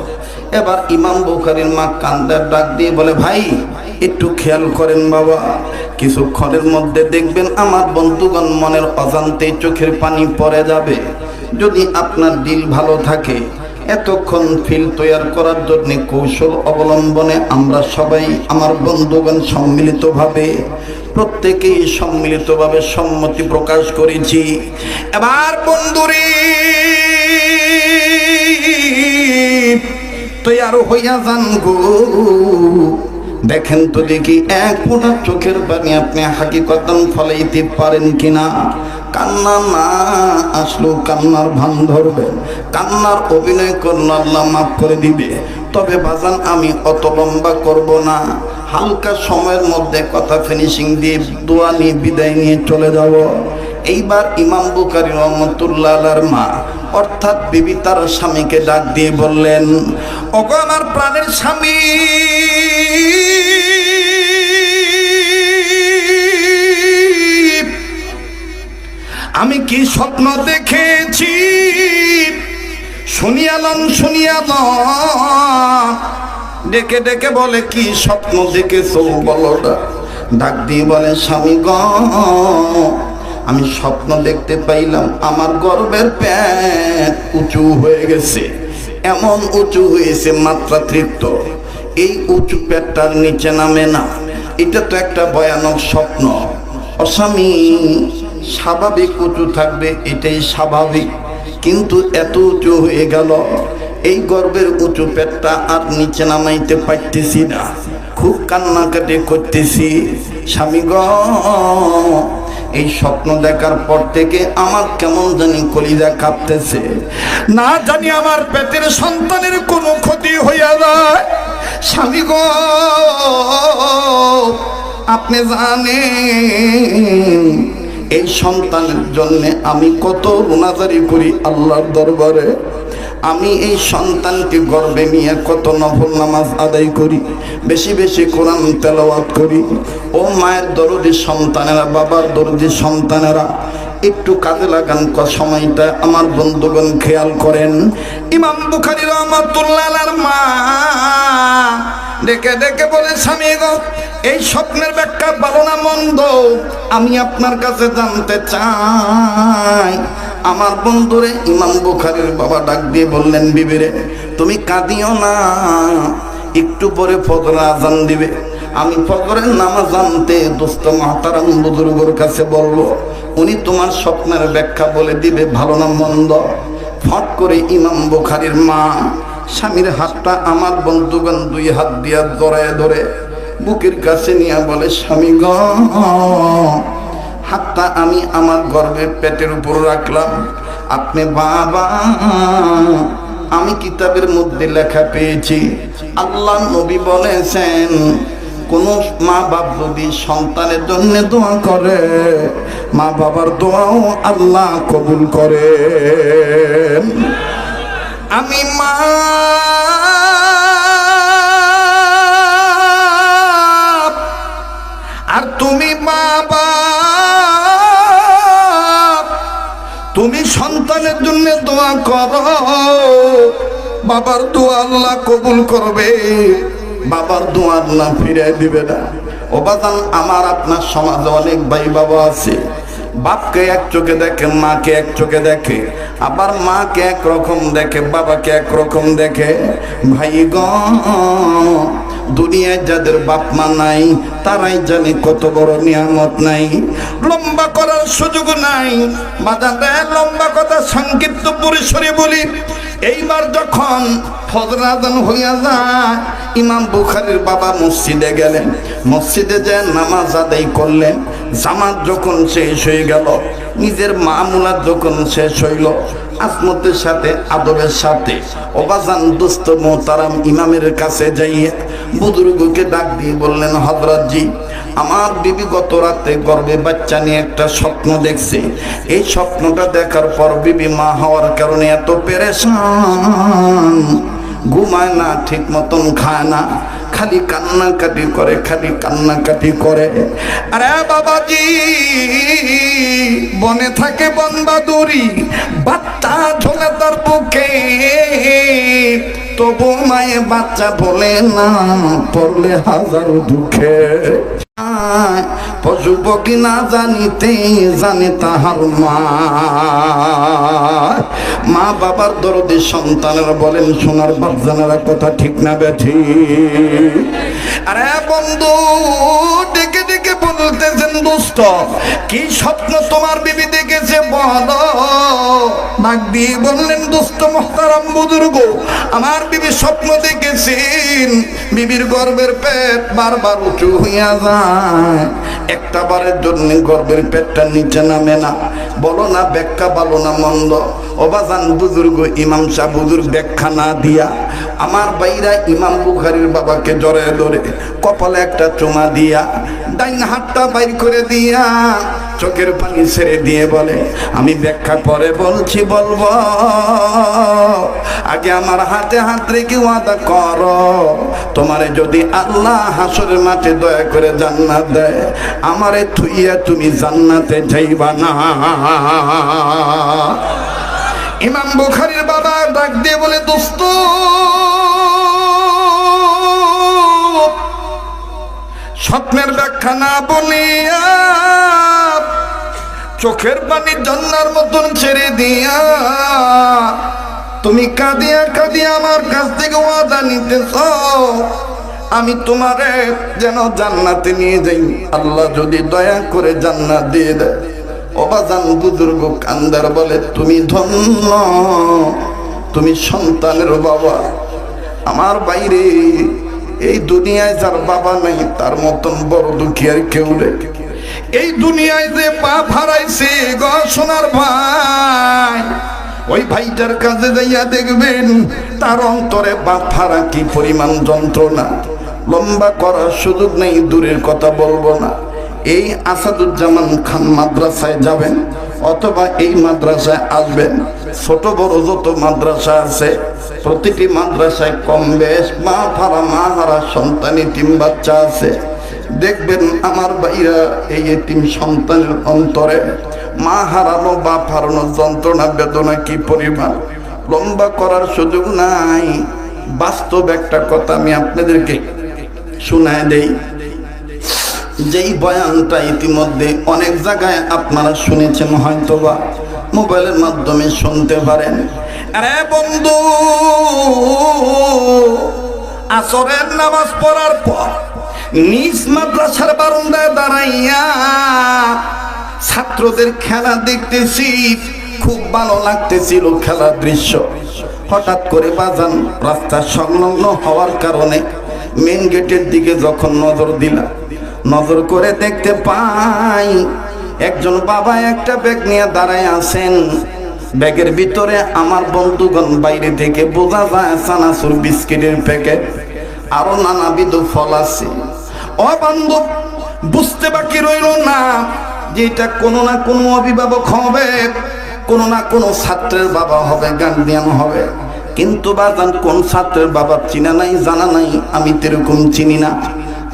Speaker 1: এবার ইমাম বুখারীর মা কান্দার ডাক দিয়ে বলে, ভাই একটু খেয়াল করেন বাবা, কিছুক্ষণের মধ্যে দেখবেন আমার বন্ধুগণ মনের অজান্তেই চোখের পানি পড়ে যাবে। যদি আপনার দিল ভালো থাকে, এতক্ষণ ফিল তৈয়ার করার জন্য কৌশল অবলম্বনে আমরা সবাই আমার বন্ধুগণ প্রত্যেকেই সম্মিলিতভাবে সম্মতি প্রকাশ করেছি। এবার বন্ধুরে তৈয়ার হইয়া যান গো। দেখেন তো দেখি এক ফোঁটা চোখের পানি আপনি হাকিকতান ফলাইতে পারেন কিনা। কান্না না আসলেও কান্নার ভান ধরবেন, কান্নার অভিনয় করলে আল্লাহ মাফ করে দিবে। তবে বাজান আমি অত লম্বা করব না, হালকা সময়ের মধ্যে কথা ফিনিশিং দিয়ে দোয়া নিয়ে বিদায় নিয়ে চলে যাব। এইবার ইমাম বুখারী রহমাতুল্লাহ আলাইহির মা অর্থাৎ বিবি তার স্বামীকে ডাক দিয়ে বললেন, ওগো আমার প্রাণের স্বামী, আমি কি স্বপ্ন দেখেছি শুনিয়ালন ডেকে ডেকে বলে, কি স্বপ্ন দেখেছো বলো না। ডাক দিয়ে বলে, স্বামী গ আমি স্বপ্ন দেখতে পাইলাম আমার গর্ভের পেট উঁচু হয়ে গেছে, এমন উঁচু হয়েছে মাত্রাতিরিক্ত। এই উঁচু পেটটার নিচে নামে না, এটা তো একটা ভয়ানক স্বপ্ন। অস্বামী স্বাভাবিক উঁচু থাকবে, এটাই স্বাভাবিক, কিন্তু এত উঁচু হয়ে গেল, এই গর্ভের উঁচু পেটটা আর নিচে নামাইতে পারতেছি না, খুব কান্নাকাটি করতেছি। স্বামী গ এই স্বপ্ন দেখার পর থেকে আমার কেমন জানি কলিজা কাঁপতেছে, না জানি আমার পেটের সন্তানের কোনো ক্ষতি হইয়া যায়। স্বামী গো আপনি জানেন এই সন্তানের জন্য আমি কত রুনাজারি করি আল্লাহর দরবারে। আমি এই সন্তানকে গর্বে নিয়ে কত নফল নামাজ আদায় করি, বেশি বেশি কোরআন তেলাওয়াত করি। ও মায়ের দরদি সন্তানেরা, বাবার দরদি সন্তানেরা, একটু কাজে লাগান সময়টা আমার বন্ধুগণ খেয়াল করেন। ইমাম বুখারী রাহমাতুল্লাহ আলাইহির মা ডেকে ডেকে বলে, স্বামী গো, এই স্বপ্নের ব্যাখ্যা ভালো না মন্দ আমি আপনার কাছে জানতে চাই। আমার বন্ধুরে ইমাম বুখারীর বাবা ডাক দিয়ে বললেন, বিবিরে তুমি কাঁদিও না, একটু পরে ফজর আজান দিবে, আমি ফজরের নামাজ আনতে দোস্ত মাহতারাম বুজুর্গর কাছে বলবো, উনি তোমার স্বপ্নের ব্যাখ্যা বলে দিবে ভালো না মন্দ। ফট করে ইমাম বুখারীর মা স্বামীর হাতটা আমার বন্ধুগণ দুই হাত দিয়া জড়ায় ধরে বুকের কাছে নিয়ে বলে, স্বামী গ, হাতটা আমি আমার গর্ভের পেটের উপর রাখলাম, আপনি বাবা, আমি কিতাবের মধ্যে লেখা পেয়েছি, আল্লাহ নবী বলেছেন কোন মা বাপ যদি সন্তানের জন্য দোয়া করে, মা বাবার দোয়াও আল্লাহ কবুল করে। আমি মা আর তুমি বাবা, তুমি সন্তানের জন্য দোয়া করো, বাবার দোয়া আল্লাহ কবুল করবে, বাবার দোয়া আল্লাহ ফিরিয়ে দিবে না। ও বাজান, আমার আপনার সমাজে অনেক ভাই বাবা আছে, বাপকে এক চোখে দেখে, মাকে এক চোখে দেখে, আবার মাকে একরকম দেখে, বাবাকে একরকম দেখে। ভাই গ, দুনিয়ায় যাদের বাপ মা নাই তারাই জানে কত বড় নিয়ামত নাই। লম্বা করার সুযোগ নাই বাজারে, লম্বা কথা সংক্ষিপ্ত পরিসরে বলি। এইবার যখন ফজর আযান হইয়া যায়, ইমাম বুখারীর বাবা মসজিদে গেলেন, মসজিদে যে নামাজ আদায় করলেন, জামাত যখন শেষ হয়ে গেল, নিজের মামুলাত যখন শেষ হইল, আজমতের সাথে আদবের সাথে ওবাজান দোস্ত মোহতারাম ইমামের কাছে যাইয়ে বুজুর্গকে ডাক দিয়ে বললেন, হযরত জি, আমার বিবি গত রাতে গর্ভে বাচ্চা নিয়ে একটা স্বপ্ন দেখছে, এই স্বপ্নটা দেখার পর বিবি মা হওয়ার কারণে এত পেরেশান, ঘুমায় না, ঠিক মতন খায় না, খালি কান্নাকাটি করে, খালি কান্নাকাটি করে। আরে বাবাজি, বনে থাকে বনবাদুরি, বাচ্চা ঝোলে তার বুকে, তবু মায়ে বাচ্চা বলে না, পড়লে হাজার দুঃখে। পশু পক্ষী না জানিতে জানে তাহার মা, মা বাবার দরদি সন্তানেরা বলেন, সোনার বাপজানেরা কথা ঠিক না বেঠি? আরে বন্ধু ডেকে ডেকে বলতেছেন, দোস্ত কি স্বপ্ন তোমার বিবি দেখেছে বলো। ডাক দিয়ে বললেন, দোস্ত মোহতারাম বুজুর্গ, আমার বিবি স্বপ্ন দেখেছেন, বিবির গর্ভের পেট বারবার উঁচু হইয়া যায়, একটা বারের জন্য গর্ভের পেটটা নিচে নামে না। বলো না ব্যাখ্যা ভালো না মন্দ? ওবাজান বুজুর্গ ইমাম সাহেব বুজুর্গ ব্যাখ্যা না দিয়া আমার বাইরা ইমাম বুখারীর বাবাকে জড়ায় ধরে কপালে একটা চুমা দিয়া ডাইন হাতটা বাইর করে দিয়া চোখের পানি ছেড়ে দিয়ে বলে, আমি ব্যাখ্যা পরে বলছি, বলবো, আগে আমার হাতে হাত রেখে ওয়াদা করো, তোমারে যদি আল্লাহ হাসরের মাঠে দয়া করে জান্নাত দেয়, আমারে থুইয়া তুমি জান্নাতে যাইবা না। ইমাম বুখারীর বাবা ডাক দিয়ে বলে, দোস্ত স্বপ্নের ব্যাখ্যা না বলিয়া চোখের পানি জান্নার মতন ছেড়ে দিয়া তুমি কাঁদিয়া কাঁদিয়া আমার কাছ থেকে ওয়াদা নিতেছ, আমি তোমারে যেন জান্নাতে নিয়ে যাই, আল্লাহ যদি দয়া করে জান্নাত দিয়ে দেয়। ওবাজান বুজুর্গ কান্দার বলে, তুমি ধন্য, তুমি সন্তানের বাবা। আমার বাইরে এই দুনিয়ায় যার বাবা নাই তার মতন বড় দুঃখী আর কেউ নেই। এই দুনিয়ায় যে বাপ হারাইছে গো সোনার ভাই, ওই ভাইটার কাছে যাইয়া দেখবেন তার অন্তরে বাপ হারা কি পরিমাণ যন্ত্রণা। লম্বা করার সুযোগ নেই, দূরের কথা বলবো না। এই আসাদুজ্জামান খান মাদ্রাসায় যাবেন অথবা এই মাদ্রাসায় আসবেন, ছোট বড় যত মাদ্রাসা আছে প্রতিটি মাদ্রাসায় কম বেশ মা হারা সন্তান এতিম বাচ্চা আছে। দেখবেন আমার ভাইরা এই এতিম সন্তানের অন্তরে মা হারানো বাপ হারানো যন্ত্রণা বেদনা কি পরিমাণ। লম্বা করার সুযোগ নাই, বাস্তব একটা কথা আমি আপনাদেরকে শোনায় দেই। যেই বয়ানটা ইতিমধ্যে অনেক জায়গায় আপনারা শুনেছেন, হয়তোবা মোবাইলের মাধ্যমে শুনতে পারেন। আরে বন্ধু, আসরের নামাজ পড়ার পর নিজ মাদ্রাসার বারান্দায় দাঁড়াইয়া ছাত্রদের খেলা দেখতেছি, খুব ভালো লাগতেছিল খেলার দৃশ্য। হঠাৎ করে বাজান রাস্তা সংলগ্ন হওয়ার কারণে মেন গেটের দিকে যখন নজর দিলাম, নজর করে দেখতে পাই একজন বাবা একটা ব্যাগ নিয়ে দাঁড়ায় আছেন। ব্যাগের ভিতরে আমার বন্ধুগণ বাইরে থেকে বোঝা যায় চানাচুর, বিস্কিটের প্যাকেট, আরো নানাবিধ ফল আছে। ও বান্ধব, বুঝতে বাকি রইল না যে এটা কোনো না কোনো অভিভাবক হবে, কোনো না কোনো ছাত্রের বাবা হবে, গার্ডিয়ান হবে। কিন্তু বাজান কোন ছাত্রের বাবা চিনা নাই, জানা নাই, আমি তেরকম চিনি না।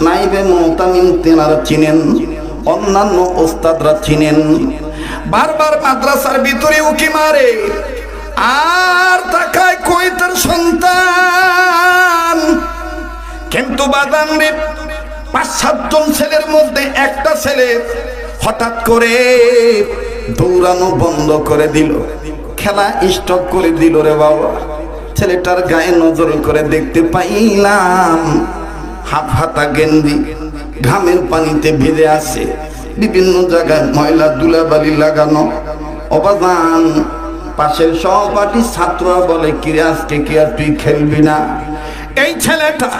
Speaker 1: নাইবে মোহতামিম তেনারা চিনেন, অন্যান্য ওস্তাদরা চিনেন। বারবার মাদ্রাসার ভিতরে উকি মারে আর তাকায় কই তার সন্তান। কিন্তু বাজান রে, ৫-৭ জন ছেলের মধ্যে একটা ছেলে হঠাৎ করে দৌড়ানো বন্ধ করে দিল, খেলা স্টপ করে দিল। রে বাবা, ছেলেটার গায়ে নজর করে দেখতে পাইলাম হাফ হাতা গেঞ্জি, ঘামের পানিতে ভিজে আছে, বিভিন্ন জায়গায় ময়লা ধুলাবালি লাগানো। অবাজান পাশের সহপাঠী ছাত্ররা বলে, কিরে আজকে কি আর তুই খেলবি না? এই ছেলেটা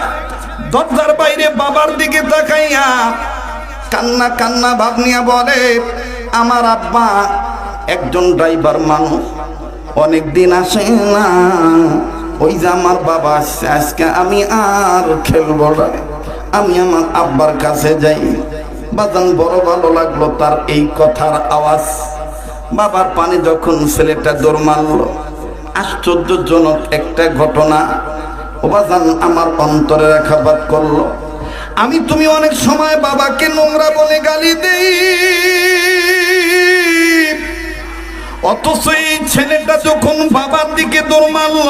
Speaker 1: দরজার বাইরে বাবার দিকে তাকাইয়া কান্না কান্না ভাব নিয়ে বলে, আমার আব্বা একজন ড্রাইভার মানুষ, অনেক দিন আসে না, ওই যে আমার বাবা আসছে, আজকে আমি আর খেলবো না, আমি আমার আব্বার কাছে যাই। বাজান বড় ভালো লাগলো তার এই কথার আওয়াজ। বাবার পানি যখন ছেলেটা দৌড় মারলো, আশ্চর্যজনক একটা ঘটনা। ও বাজান আমার অন্তরে আঘাত করলো। আমি তুমি অনেক সময় বাবাকে নোংরা বলে গালি দেই, অথচ এই ছেলেটা যখন বাবার দিকে দৌড় মারল,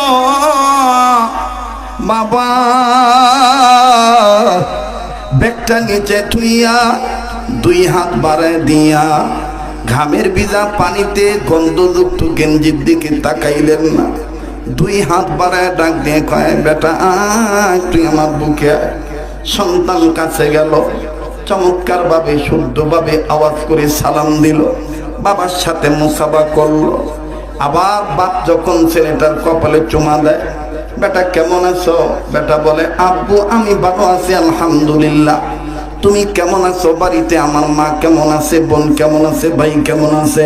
Speaker 1: বাবা ব্যাগটা নিচে থুইয়া 2 হাত বাড়ায় দিয়া ঘামের ভিজা পানিতে গন্ধযুক্ত গেঞ্জির দিকে তাকাইলেন না, 2 হাত বাড়ায় ডাক দিয়ে কয়, বেটা আয় তুই আমার বুকে আয়। সন্তান কাছে গেল, চমৎকার ভাবে শুদ্ধভাবে আওয়াজ করে সালাম দিল, বাবার সাথে মুসাফা করলো। আবার বাপ যখন ছেলেটার কপালে চুমা দেয়, বেটা কেমন আছো? বেটা বলে, আব্বু আমি ভালো আছি আলহামদুলিল্লাহ, তুমি কেমন আছো? বাড়িতে আমার মা কেমন আছে, বোন কেমন আছে, ভাই কেমন আছে?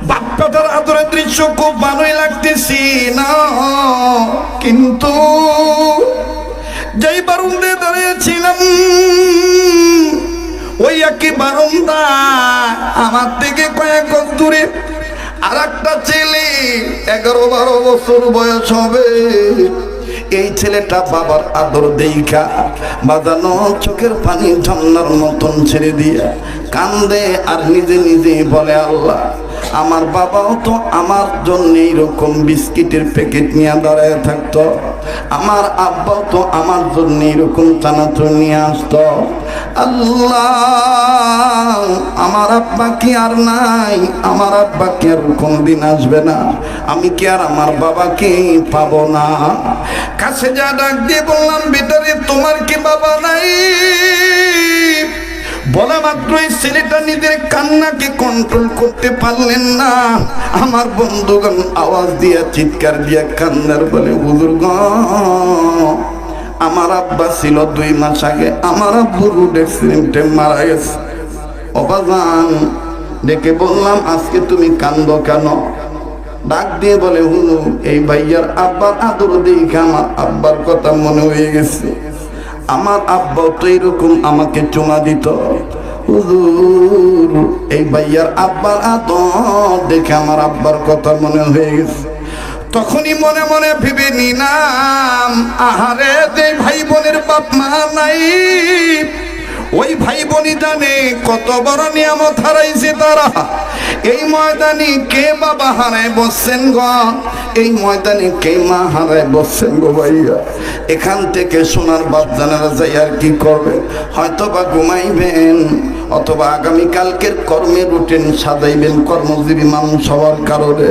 Speaker 1: বাপ বেটার আদরের দৃশ্য খুব ভালোই লাগতেছি না, কিন্তু যেই বারান্দে দাঁড়িয়েছিলাম ওই একই বারান্দা আমার থেকে কয়েক গজ দূরে আর একটা ছেলে 11-12 বছর বয়স হবে। এই ছেলেটা বাবার আদর দেইখা বাজানো চোখের পানি ঝর্ণার মতন ছেড়ে দিয়ে কান্দে আর নিজে নিজে বলে, আল্লাহ আমার বাবাও তো আমার জন্য এইরকম বিস্কিটের প্যাকেট নিয়ে দাঁড়ায় থাকতো, আমার আব্বাও তো আমার জন্য এইরকম চানাচুর নিয়ে আসতো। আল্লাহ আমার আব্বা কি আর নাই? আমার আব্বা কি আর কোনদিন আসবে না? আমি কি আর আমার বাবাকে পাবো না? কাছে যা ডাক দিয়ে বললাম, বেটারে তোমার কি বাবা নাই? বলা মাত্রই ছেলেটা নিজের কান্নাকে কন্ট্রোল করতে পারলেন না। আমার বন্ধুগণ আওয়াজ দিয়া চিৎকার দিয়া কান্নার বলে, হুজুর গো, আমার আব্বা ছিল 2 মাস আগে, আমার আব্বু রোড অ্যাক্সিডেন্টে মারা গেছে। অবাজান ডেকে বললাম, আজকে তুমি কান্দো কেন? ডাক দিয়ে বলে, হুজুর এই ভাইয়ার আব্বার আদর দেখে আমার আব্বার কথা মনে হয়ে গেছে, আমার আব্বাও তো এরকম আমাকে চুমা দিত। হুজুর এই ভাইয়ার আব্বার আদর দেখে আমার আব্বার কথা মনে হয়ে গেছে। তখনই মনে মনে ভেবে নিলাম, আহারে যে ভাই বোনের বাপ মা নাই, ওই ভাই বোনই জানে কত বড় নিয়ামত হারাইছে তারা। এই ময়দানে কে বাবা হারায় বসছেন গো, এই ময়দানে কে মা হারায় বসছেন গো ভাইয়া। এখান থেকে সোনার বাপ জানারা যাই আর কি করবে, হয়তো বা ঘুমাইবেন অথবা আগামীকালকের কর্মের রুটিন সাজাইবেন কর্মজীবী মানুষ হওয়ার কারণে।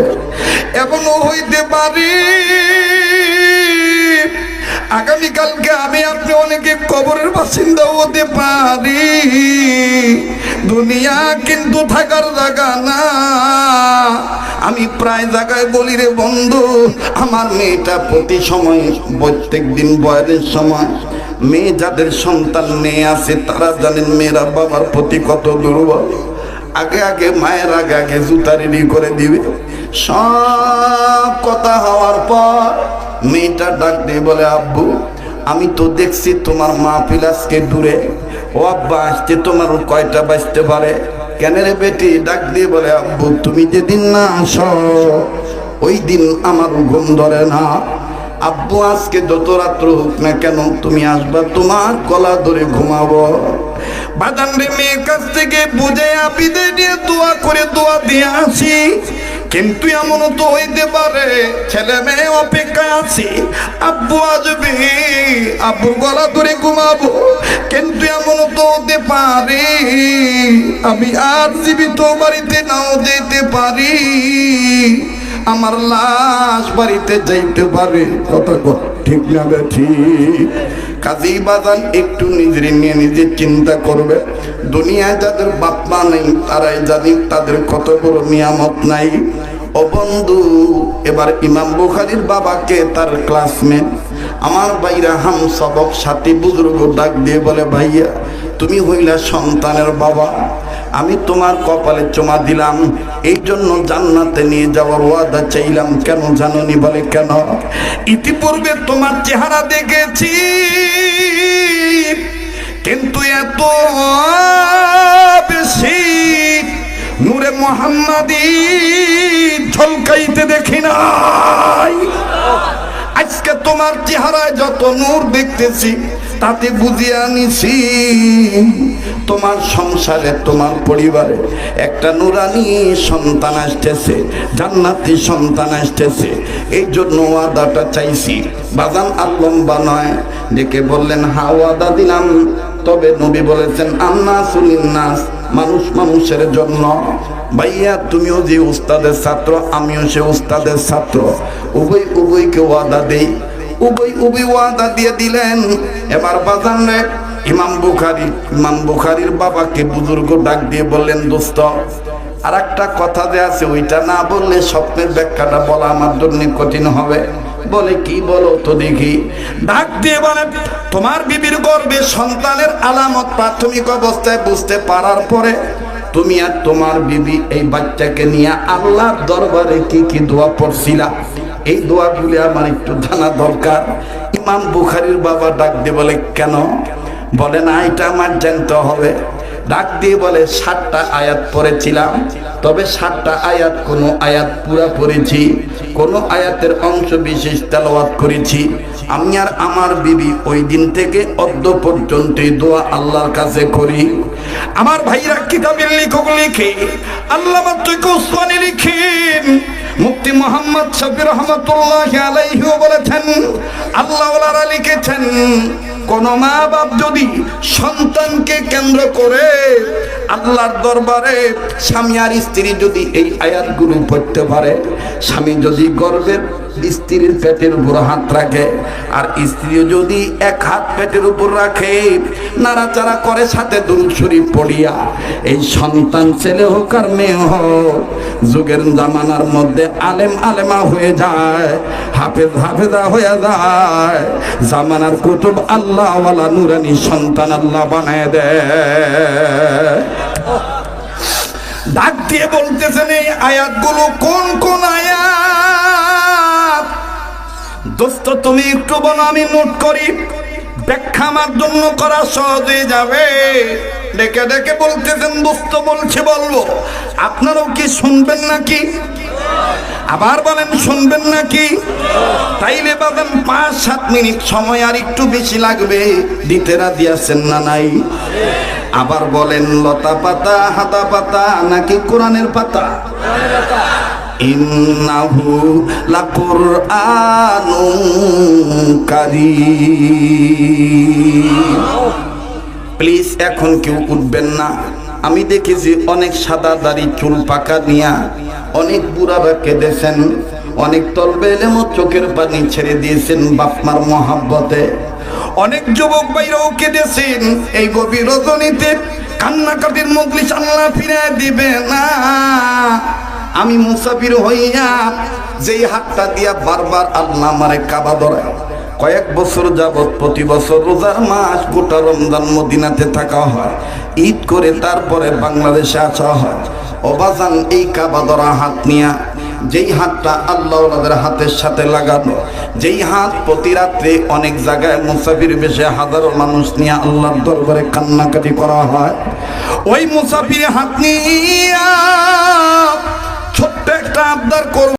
Speaker 1: এমনও হইতে পারে আগামীকালকে আমি আপনি অনেকে কবরের বাসিন্দা হতে পারি। দুনিয়া কিন্তু থাকার জায়গা না। আমি প্রায় জায়গায় বলি রে বন্ধু, আমার মেয়েটা প্রতি সময় প্রত্যেক দিন বয়সের সময় মেয়ে যাদের সন্তান মেয়ে আছে তারা জানেন মেয়েরা বাবার প্রতি কত দুর্বল। আগে আগে মায়ের আগে আগে জুতা রেডি করে দিবে। সব কথা হওয়ার পর মেয়েটা ডাক দিয়ে বলে, আব্বু আমি তো দেখছি তোমার মাহফিল আজকে দূরে, ও আব্বা আসতে তোমার কয়টা বাজতে পারে? কেন রে বেটি? ডাক দিয়ে বলে, আব্বু তুমি যেদিন না আসো ওই দিন আমার ঘুম ধরে না। আব্বু আজকে যত রাত্র হোক না কেন তুমি আসবা, তোমার গলা ধরে ঘুমাবো। বাদাম রে মেয়ের কাছ থেকে বুঝে বিদায় দিয়ে দোয়া করে দোয়া দিয়ে আসি। কিন্তু এমনও তো হইতে পারে ছেলে মেয়ে অপেক্ষায় আছি, আব্বু আসবে, আব্বুর গলা ধরে ঘুমাবো। কিন্তু এমনও তো হতে পারে আমি আর জীবিত বাড়িতে নাও যেতে পারি, আমার লাশ বাড়িতে যাইতে পারে। কথা ঠিক না ঠিক? কাজী বাজান একটু নিজের নিয়ে নিজে চিন্তা করবে। দুনিয়ায় যাদের বাপ মা নেই তারাই জানি তাদের কত বড় নিয়ামত নাই। ও বন্ধু, এবার ইমাম বুখারীর বাবাকে তার ক্লাসমেট আমার ভাইরা হাম সবক সাথী বুজুর্গ ডাক দিয়ে বলে, ভাইয়া তুমি হইলা সন্তানের বাবা, আমি তোমার কপালে চুমা দিলাম, এই জন্য জান্নাতে নিয়ে যাওয়ার ওয়াদা চাইলাম। কেন জানোনি? বলে কেন? ইতিপূর্বে তোমার চেহারা দেখেছি কিন্তু এত বেশি নূরে মুহাম্মাদি ঝলকাইতে দেখি নাই। আজকে তোমার চেহারায় যত নূর দেখতেছি তাতে বুঝিয়ে আনিছি তোমার সংসারে তোমার পরিবারে একটা নুরানি সন্তান আসতেছে, জান্নাতি সন্তান আসতেছে। এই জন্য ওয়াদাটা চাইছি। বাজান আর লম্বা নয়, ডেকে বললেন হা ওয়াদা দিলাম। তবে নবী বলেছেন আন্নাসু লিন্নাস, মানুষ মানুষের জন্য। ভাইয়া তুমিও যে উস্তাদের ছাত্র, আমিও সে উস্তাদের ছাত্র, উভয়কে ওয়াদা দেই। উভয় ওয়াদা দিয়ে দিলেন। এবার বাজান রে ইমাম বুখারীর বাবাকে বুজুর্গ ডাক দিয়ে বললেন, দোস্ত আর একটা কথা যে আছে ওইটা না বললে স্বপ্নের ব্যাখ্যাটা বলা আমার জন্য কঠিন হবে। বলে কি? বলো তো দেখি। ডাক দিয়ে বলেন, তোমার বিবির গর্ভে সন্তানের আলামত প্রাথমিক অবস্থায় বুঝতে পারার পরে তুমি আর তোমার বিবি এই বাচ্চাকে নিয়ে আল্লাহর দরবারে কি কি দোয়া পড়ছিলা, এই দোয়াগুলি আমার একটু জানা দরকার। ইমাম বুখারীর বাবা ডাক দিয়ে বলে, কেন? বলে না এটা আমার জানতে হবে। ডাক দিয়ে বলে 7টা আয়াত পড়েছিলাম, তবে 7টা আয়াত কোনো আয়াত পুরা পড়েছি, কোনো আয়াতের অংশ বিশেষ তেলাওয়াত করেছি। আমি আর আমার বিবি ওই দিন থেকে অদ্য পর্যন্ত দোয়া আল্লাহর কাছে করি। আমার ভাইরা কিতাবের লেখক লিখে, আল্লামা তৈয়ব উসমানী লিখেন, মুফতি মুহাম্মদ শফি রহমাতুল্লাহি আলাইহি বলেছেন, আল্লাহ ওয়ালারা লিখেছেন, কোন মা বাপ যদি সন্তানকে কেন্দ্র করে আল্লাহর দরবারে স্বামী আর স্ত্রী যদি এই আয়াতগুলো পড়তে পারে, স্বামী যদি গর্ভের স্ত্রীর পেটের উপর হাত রাখে আর স্ত্রীও যদি এক হাত পেটের উপর রাখে, নাড়াচাড়া করে সাথে দুরূদ শরীফ পড়িয়া, এই সন্তান ছেলে হোক আর মেয়ে হোক যুগের জামানার মধ্যে আলেম আলেমা হয়ে যায়, হাফেজ হাফেজা হয়ে যায়, জামানার কুতুব আল্লাহ ওয়ালা নুরানি সন্তান আল্লাহ বানায় দেয়। ডাক দিয়ে বলতেছেন এই আয়াতগুলো কোন কোন আয়াত? দোস্ত তুমি একটু বলো, আমি নোট করি, ব্যাখ্যা আমার জন্য করা সহজ হয়ে যাবে। ডেকে ডেকে বলতেছেন, দোস্ত বলছে বলবো, আপনারাও কি শুনবেন নাকি? আবার বলেন শুনবেন নাকি? তাইলে বাদাম 5-7 মিনিট সময় আর একটু বেশি লাগবে, দিতে রাজি আছেন না নাই? আবার বলেন লতা পাতা হাতা পাতা নাকি কোরআনের পাতা? ইন্নাহু লাকুরআনুন কারীম। প্লিজ এখন কেউ উঠবেন না। আমি দেখেছি অনেক সাদা দাড়ি চুল পাকা নিয়া অনেক বুড়ারা কেঁদেছেন, অনেক তলবে এলেম চোখের পানি ছেড়ে দিয়েছেন বাপমার মহাব্বতে। অনেক যুবক ভাইরাও কেঁদেছেন এই গভীর রজনীতে। কান্নাকাটির মজলিস আল্লাহ ফিরে দিবে না। আমি মুসাফির হইয়া যেই হাতটা দিয়া বারবার আল্লাহ আমারে কাবা ধরায়, কয়েক বছর যাবত প্রতি বছর রোজার মাস গোটা রমজান মদিনাতে থাকা হয়, ঈদ করে তারপরে বাংলাদেশে আসা হয়। অবাজান এই কাবা ধরা হাত নিয়া, যেই হাতটা আল্লাহওয়ালাদের হাতের সাথে লাগানো, যেই হাত প্রতি রাত্রে অনেক জায়গায় মুসাফির বেশে হাজারো মানুষ নিয়ে আল্লাহর দরবারে কান্নাকাটি করা হয়, ওই মুসাফির হাত নিয়া